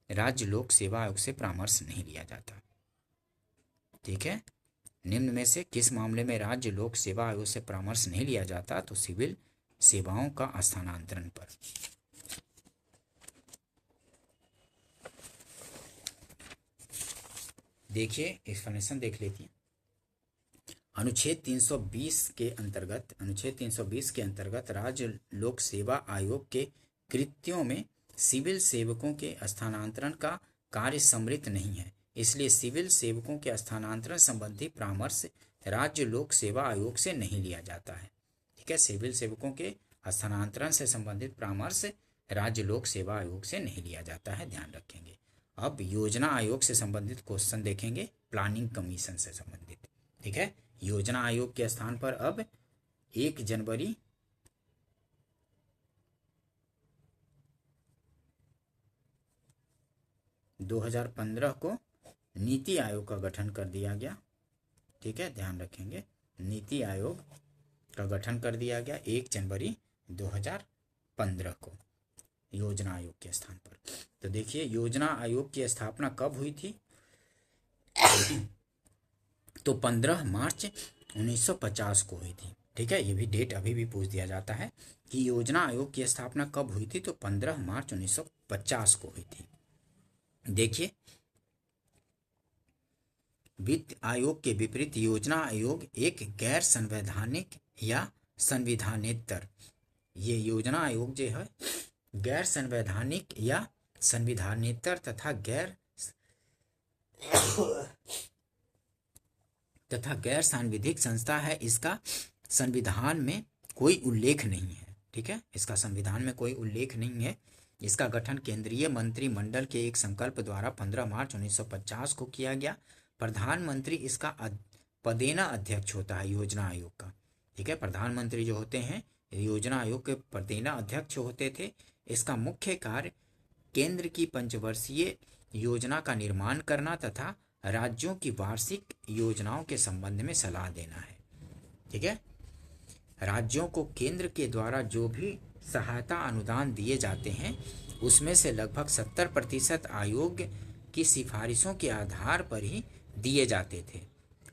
राज्य लोक सेवा आयोग से परामर्श नहीं लिया जाता। ठीक है, निम्न में से किस मामले में राज्य लोक सेवा आयोग से परामर्श नहीं लिया जाता? तो सिविल सेवाओं का स्थानांतरण पर। देखिए एक्सप्लेनेशन देख लेती हैं। अनुच्छेद 320 के अंतर्गत राज्य लोक सेवा आयोग के कृत्यों में सिविल सेवकों के स्थानांतरण का कार्य सम्मिलित नहीं है, इसलिए सिविल सेवकों के स्थानांतरण संबंधी परामर्श राज्य लोक सेवा आयोग से नहीं लिया जाता है। ठीक है, सिविल सेवकों के स्थानांतरण से संबंधित परामर्श राज्य लोक सेवा आयोग से नहीं लिया जाता है। ध्यान रखेंगे। अब योजना आयोग से संबंधित क्वेश्चन देखेंगे, प्लानिंग कमीशन से संबंधित। ठीक है, योजना आयोग के स्थान पर अब 1 जनवरी 2015 को नीति आयोग का गठन कर दिया गया। ठीक है, ध्यान रखेंगे, नीति आयोग का गठन कर दिया गया 1 जनवरी 2015 को योजना आयोग के स्थान पर। तो देखिए योजना आयोग की स्थापना कब हुई थी? तो 15 मार्च 1950 को हुई थी। ठीक है, ये भी डेट अभी भी पूछ दिया जाता है कि योजना आयोग की स्थापना कब हुई थी? तो 15 मार्च 1950 को हुई थी। देखिए, वित्त आयोग के विपरीत योजना आयोग एक गैर संवैधानिक या संविधानेतर, ये योजना आयोग जो है गैर संवैधानिक या संविधानेतर तथा गैर सांविधिक संस्था है। इसका संविधान में कोई उल्लेख नहीं है। ठीक है, इसका संविधान में कोई उल्लेख नहीं है। इसका गठन केंद्रीय मंत्रिमंडल के एक संकल्प द्वारा 15 मार्च 1950 को किया गया। प्रधानमंत्री इसका पदेना अध्यक्ष होता है योजना आयोग का। ठीक है, प्रधानमंत्री जो होते हैं योजना आयोग के पदेना अध्यक्ष होते थे। इसका मुख्य कार्य केंद्र की पंचवर्षीय योजना का निर्माण करना तथा राज्यों की वार्षिक योजनाओं के संबंध में सलाह देना है। ठीक है, राज्यों को केंद्र के द्वारा जो भी सहायता अनुदान दिए जाते हैं उसमें से लगभग 70% आयोग की सिफारिशों के आधार पर ही दिए जाते थे।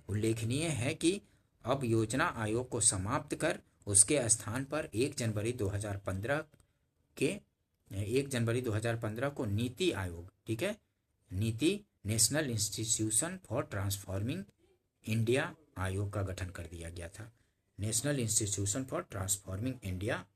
उल्लेखनीय है कि अब योजना आयोग को समाप्त कर उसके स्थान पर 1 जनवरी 2015 को नीति आयोग, ठीक है, नीति national institution for transforming India आयोग का गठन कर दिया गया था। National institution for transforming India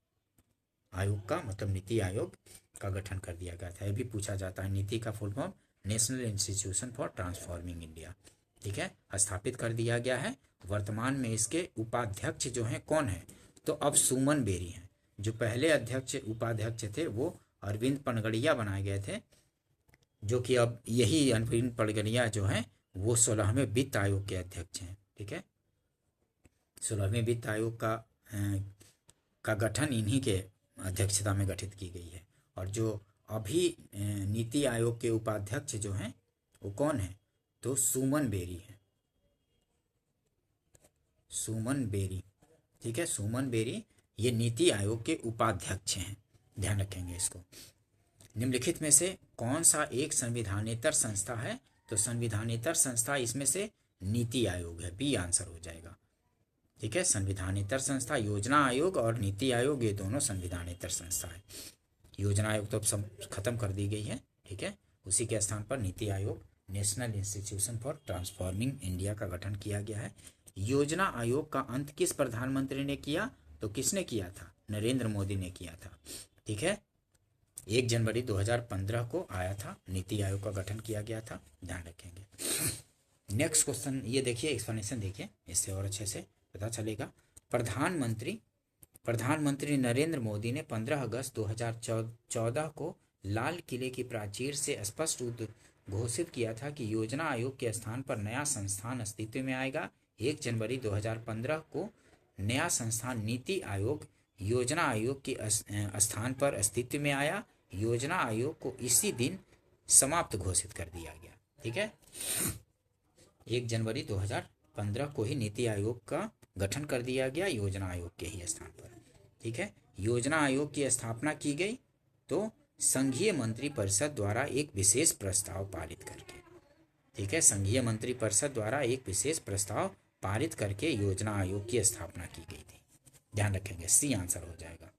आयोग का मतलब नीति आयोग का गठन कर दिया गया था। यह भी पूछा जाता है, नीति का full form national institution for transforming India. ठीक है, स्थापित कर दिया गया है। वर्तमान में इसके उपाध्यक्ष जो हैं कौन है? तो अब सुमन बेरी हैं। जो पहले उपाध्यक्ष थे वो अरविंद पनगड़िया बनाए गए थे, जो कि अब यही अरविंद पनगड़िया जो हैं वो 16वें वित्त आयोग के अध्यक्ष हैं। ठीक है, 16वें वित्त आयोग का गठन इन्हीं के अध्यक्षता में गठित की गई है। और जो अभी नीति आयोग के उपाध्यक्ष जो हैं वो कौन है? तो सुमन बेरी है, सुमन बेरी। ठीक है, सुमन बेरी ये नीति आयोग के उपाध्यक्ष हैं। ध्यान रखेंगे इसको। निम्नलिखित में से कौन सा एक संविधानेतर संस्था है? तो संविधानेतर संस्था इसमें से नीति आयोग है, बी आंसर हो जाएगा। ठीक है, संविधानेतर संस्था योजना आयोग और नीति आयोग, ये दोनों संविधानेतर संस्था है। योजना आयोग तो अब सब खत्म कर दी गई है, ठीक है, उसी के स्थान पर NITI Aayog, national institution for transforming India का गठन किया गया है। योजना आयोग का अंत किस प्रधानमंत्री ने किया? तो किसने किया था? नरेंद्र मोदी ने किया था, ठीक है। 1 जनवरी 2015 को आया था, नीति आयोग का गठन किया गया था, ध्यान रखेंगे। नेक्स्ट क्वेश्चन ये देखिए, एक्सप्लेनेशन देखिए, इससे और अच्छे से पता चलेगा। प्रधानमंत्री नरेंद्र मोदी ने 15 अगस्त 2014 को लाल किले की प्राचीर से स्पष्ट रूप घोषित किया था कि योजना आयोग के स्थान पर नया संस्थान अस्तित्व में आएगा। 1 जनवरी 2015 को नया संस्थान नीति आयोग योजना आयोग के स्थान पर अस्तित्व में आया। योजना आयोग को इसी दिन समाप्त घोषित कर दिया गया, ठीक है। 1 जनवरी 2015 को ही नीति आयोग का गठन कर दिया गया, योजना आयोग के ही स्थान पर, ठीक है। योजना आयोग की स्थापना की गई तो संघीय मंत्री परिषद द्वारा एक विशेष प्रस्ताव पारित करके, ठीक है, संघीय मंत्री परिषद द्वारा एक विशेष प्रस्ताव पारित करके योजना आयोग की स्थापना की गई थी, ध्यान रखेंगे, सी आंसर हो जाएगा।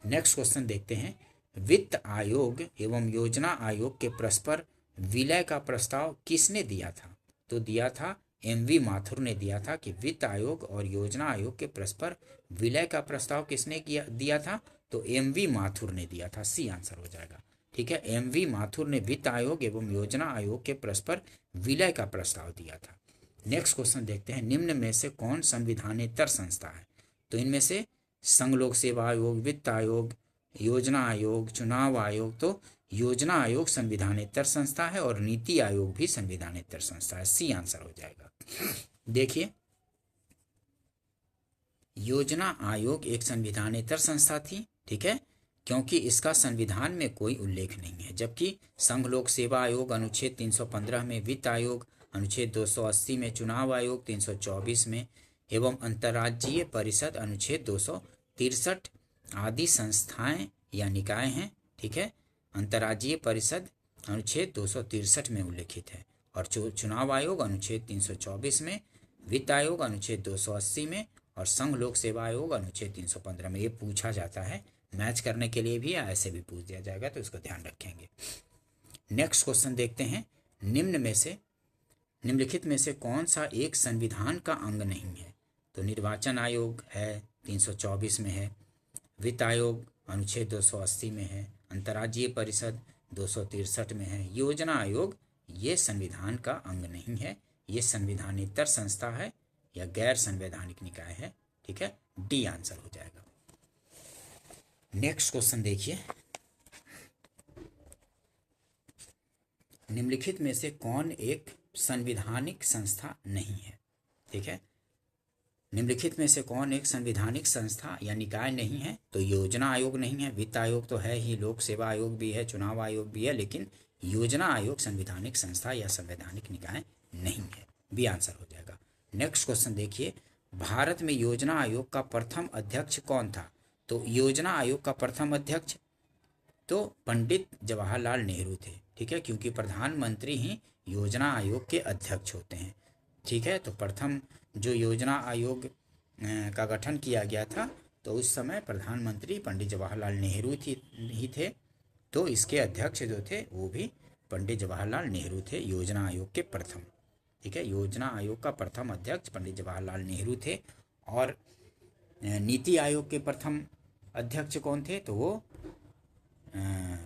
नेक्स्ट क्वेश्चन देखते हैं, वित्त आयोग एवं योजना आयोग के परस्पर विलय का प्रस्ताव किसने दिया था? तो दिया था एमवी माथुर ने दिया था कि वित्त आयोग और योजना आयोग के परस्पर विलय का प्रस्ताव किसने दिया था? तो एमवी माथुर ने दिया था, सी आंसर हो जाएगा, ठीक है। एमवी माथुर ने वित्त आयोग एवं योजना आयोग के परस्पर विलय का प्रस्ताव दिया था। नेक्स्ट क्वेश्चन देखते हैं, निम्न में से कौन संविधानेतर संस्था है? तो इनमें से संघ लोक सेवा आयोग, वित्त आयोग, योजना आयोग, चुनाव आयोग, तो योजना आयोग संविधानेतर संस्था है और नीति आयोग भी संविधानेतर संस्था है, सी आंसर हो जाएगा। देखिए, योजना आयोग एक संविधानेतर संस्था थी, ठीक है, क्योंकि इसका संविधान में कोई उल्लेख नहीं है, जबकि संघ लोक सेवा आयोग अनुच्छेद 315 में, वित्त आयोग अनुच्छेद 280 में, चुनाव आयोग 324 में एवं अंतर्राज्यीय परिषद अनुच्छेद 263 आदि संस्थाएं या निकाय हैं, ठीक है। अंतर्राज्यीय परिषद अनुच्छेद 263 में उल्लेखित है और चुनाव आयोग अनुच्छेद 324 में, वित्त आयोग अनुच्छेद 280 में और संघ लोक सेवा आयोग अनुच्छेद 315 में। ये पूछा जाता है मैच करने के लिए भी या ऐसे भी पूछ दिया जाएगा, तो इसको ध्यान रखेंगे। नेक्स्ट क्वेश्चन देखते हैं, निम्नलिखित में से कौन सा एक संविधान का अंग नहीं है? तो निर्वाचन आयोग है, 324 में है, वित्त आयोग अनुच्छेद 280 में है, अंतर्राज्यीय परिषद 263 में है, योजना आयोग ये संविधान का अंग नहीं है, ये संविधानेतर संस्था है या गैर संवैधानिक निकाय है, ठीक है, डी आंसर हो जाएगा। नेक्स्ट क्वेश्चन देखिए, निम्नलिखित में से कौन एक संवैधानिक संस्था नहीं है? ठीक है, निम्नलिखित में से कौन एक संवैधानिक संस्था या निकाय नहीं है? तो योजना आयोग नहीं है, वित्त आयोग तो है ही, लोक सेवा आयोग भी है, चुनाव आयोग भी है, लेकिन योजना आयोग संवैधानिक संस्था या संवैधानिक निकाय नहीं है, बी आंसर हो जाएगा। नेक्स्ट क्वेश्चन देखिए, भारत में योजना आयोग का प्रथम अध्यक्ष कौन था? तो योजना आयोग का प्रथम अध्यक्ष तो पंडित जवाहरलाल नेहरू थे, ठीक है, क्योंकि प्रधानमंत्री ही योजना आयोग के अध्यक्ष होते हैं, ठीक है। तो प्रथम जो योजना आयोग का गठन किया गया था तो उस समय प्रधानमंत्री पंडित जवाहरलाल नेहरू ही थे, तो इसके अध्यक्ष जो थे वो भी पंडित जवाहरलाल नेहरू थे, योजना आयोग के प्रथम, ठीक है। योजना आयोग का प्रथम अध्यक्ष पंडित जवाहरलाल नेहरू थे। और नीति आयोग के प्रथम अध्यक्ष कौन थे? तो वो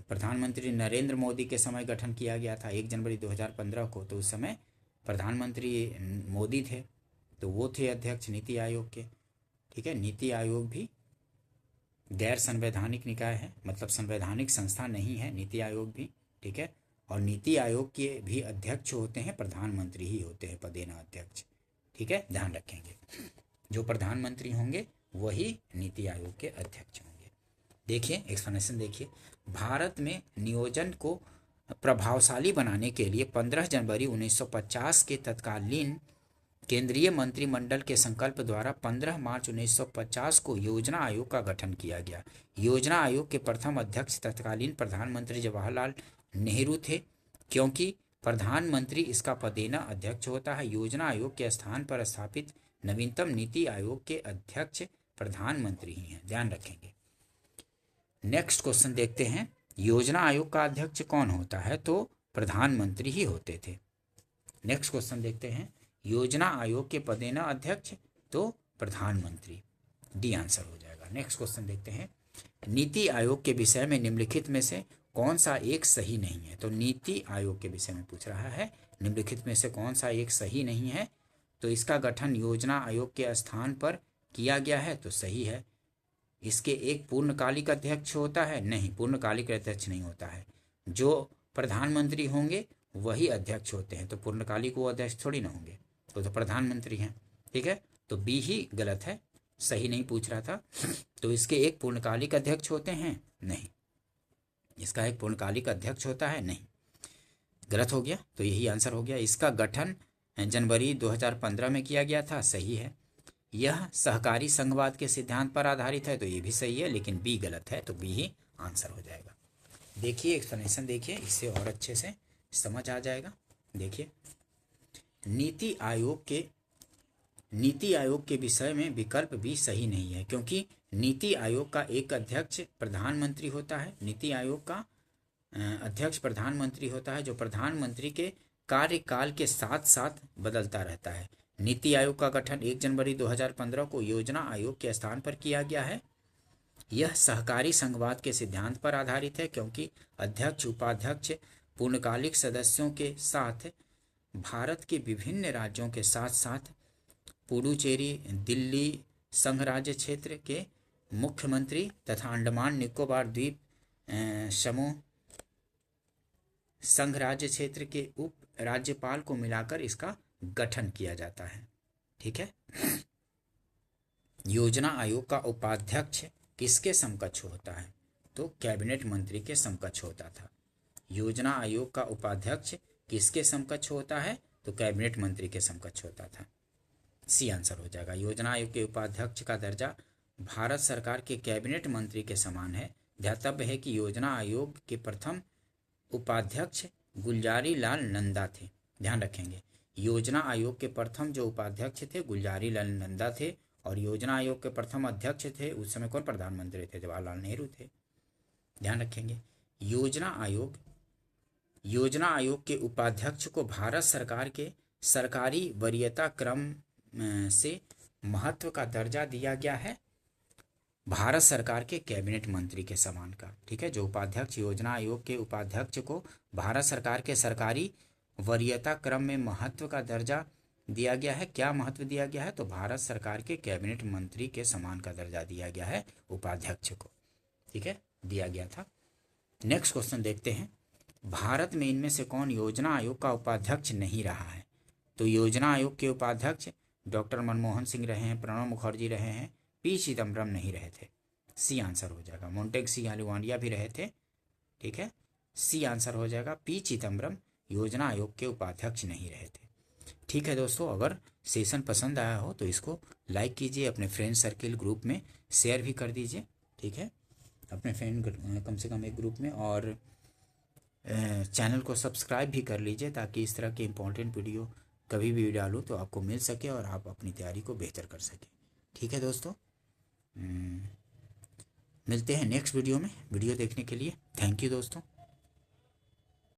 प्रधानमंत्री नरेंद्र मोदी के समय गठन किया गया था 1 जनवरी 2015 को, तो उस समय प्रधानमंत्री मोदी थे, तो वो थे अध्यक्ष नीति आयोग के, ठीक है। नीति आयोग भी गैर संवैधानिक निकाय है, मतलब संवैधानिक संस्था नहीं है नीति आयोग भी, ठीक है। और नीति आयोग के भी अध्यक्ष होते हैं प्रधानमंत्री ही होते हैं, पदेना अध्यक्ष, ठीक है, ध्यान रखेंगे। जो प्रधानमंत्री होंगे वही नीति आयोग के अध्यक्ष होंगे। देखिए एक्सप्लेनेशन देखिए, भारत में नियोजन को प्रभावशाली बनाने के लिए 15 जनवरी 1950 के तत्कालीन केंद्रीय मंत्रिमंडल के संकल्प द्वारा 15 मार्च 1950 को योजना आयोग का गठन किया गया। योजना आयोग के प्रथम अध्यक्ष तत्कालीन प्रधानमंत्री जवाहरलाल नेहरू थे, क्योंकि प्रधानमंत्री इसका पदेना अध्यक्ष होता है। योजना आयोग के स्थान पर स्थापित नवीनतम नीति आयोग के अध्यक्ष प्रधानमंत्री ही हैं, ध्यान रखेंगे। नेक्स्ट क्वेश्चन देखते हैं, योजना आयोग का अध्यक्ष कौन होता है? तो प्रधानमंत्री ही होते थे। नेक्स्ट क्वेश्चन देखते हैं, योजना आयोग के पदेना अध्यक्ष? तो प्रधानमंत्री, डी आंसर हो जाएगा। नेक्स्ट क्वेश्चन देखते हैं, नीति आयोग के विषय में निम्नलिखित में से कौन सा एक सही नहीं है? तो नीति आयोग के विषय में पूछ रहा है, निम्नलिखित में से कौन सा एक सही नहीं है? तो इसका गठन योजना आयोग के स्थान पर किया गया है, तो सही है। इसके एक पूर्णकालिक अध्यक्ष होता है? नहीं, पूर्णकालिक अध्यक्ष नहीं होता है। जो प्रधानमंत्री होंगे वही अध्यक्ष होते हैं, तो पूर्णकालिक वो अध्यक्ष थोड़ी ना होंगे, तो प्रधानमंत्री हैं। ठीक है, तो बी ही गलत है, सही नहीं पूछ रहा था। तो इसके एक पूर्णकालिक अध्यक्ष होते हैं? नहीं, इसका एक पूर्णकालिक अध्यक्ष होता है? नहीं, गलत हो गया, तो यही आंसर हो गया। इसका गठन जनवरी 2015 में किया गया था, सही है। यह सहकारी संघवाद के सिद्धांत पर आधारित है, तो ये भी सही है, लेकिन बी गलत है, तो बी ही आंसर हो जाएगा। देखिए एक्सप्लेनेशन देखिए, इससे और अच्छे से समझ आ जाएगा। देखिए, नीति आयोग के विषय में विकल्प भी सही नहीं है, क्योंकि नीति आयोग का एक अध्यक्ष प्रधानमंत्री होता है। नीति आयोग का अध्यक्ष प्रधानमंत्री होता है, जो प्रधानमंत्री के कार्यकाल के साथ साथ बदलता रहता है। नीति आयोग का गठन 1 जनवरी 2015 को योजना आयोग के स्थान पर किया गया है। यह सहकारी संघवाद के सिद्धांत पर आधारित है, क्योंकि अध्यक्ष उपाध्यक्ष पूर्णकालिक सदस्यों के साथ भारत के विभिन्न राज्यों के साथ साथ पुडुचेरी, दिल्ली संघ राज्य क्षेत्र के मुख्यमंत्री तथा अंडमान निकोबार द्वीप समूह संघ राज्य क्षेत्र के उप राज्यपाल को मिलाकर इसका गठन किया जाता है। ठीक है, योजना आयोग का उपाध्यक्ष किसके समकक्ष होता है? तो कैबिनेट मंत्री के समकक्ष होता था। योजना आयोग का उपाध्यक्ष किसके समकक्ष होता है? तो कैबिनेट मंत्री के समकक्ष होता था, सी आंसर हो जाएगा। योजना आयोग के उपाध्यक्ष का दर्जा भारत सरकार के कैबिनेट मंत्री के समान है। ध्यातव्य है कि योजना आयोग के प्रथम उपाध्यक्ष गुलजारी लाल नंदा थे, ध्यान रखेंगे। योजना आयोग के प्रथम जो उपाध्यक्ष थे गुलजारी लाल नंदा थे, और योजना आयोग के प्रथम अध्यक्ष थे उस समय कौन प्रधानमंत्री थे? जवाहरलाल नेहरू थे, ध्यान रखेंगे। योजना आयोग के उपाध्यक्ष को भारत सरकार के सरकारी वरीयता क्रम से महत्व का दर्जा दिया गया है, भारत सरकार के कैबिनेट मंत्री के समान का। ठीक है, जो उपाध्यक्ष, योजना आयोग के उपाध्यक्ष को भारत सरकार के सरकारी वरीयता क्रम में महत्व का दर्जा दिया गया है। क्या महत्व दिया गया है? तो भारत सरकार के कैबिनेट मंत्री के समान का दर्जा दिया गया है उपाध्यक्ष को। ठीक है, दिया गया था। नेक्स्ट क्वेश्चन देखते हैं, भारत में इनमें से कौन योजना आयोग का उपाध्यक्ष नहीं रहा है? तो योजना आयोग के उपाध्यक्ष डॉक्टर मनमोहन सिंह रहे हैं, प्रणब मुखर्जी रहे हैं, पी चिदम्बरम नहीं रहे थे, सी आंसर हो जाएगा। मोंटेग अहलूवालिया भी रहे थे। ठीक है, सी आंसर हो जाएगा। पी चिदम्बरम योजना आयोग के उपाध्यक्ष नहीं रहे थे। ठीक है दोस्तों, अगर सेशन पसंद आया हो तो इसको लाइक कीजिए, अपने फ्रेंड सर्किल ग्रुप में शेयर भी कर दीजिए। ठीक है, अपने फ्रेंड कम से कम एक ग्रुप में, और चैनल को सब्सक्राइब भी कर लीजिए, ताकि इस तरह के इम्पोर्टेंट वीडियो कभी भी डालूँ तो आपको मिल सके और आप अपनी तैयारी को बेहतर कर सकें। ठीक है दोस्तों, मिलते हैं नेक्स्ट वीडियो में। वीडियो देखने के लिए थैंक यू दोस्तों।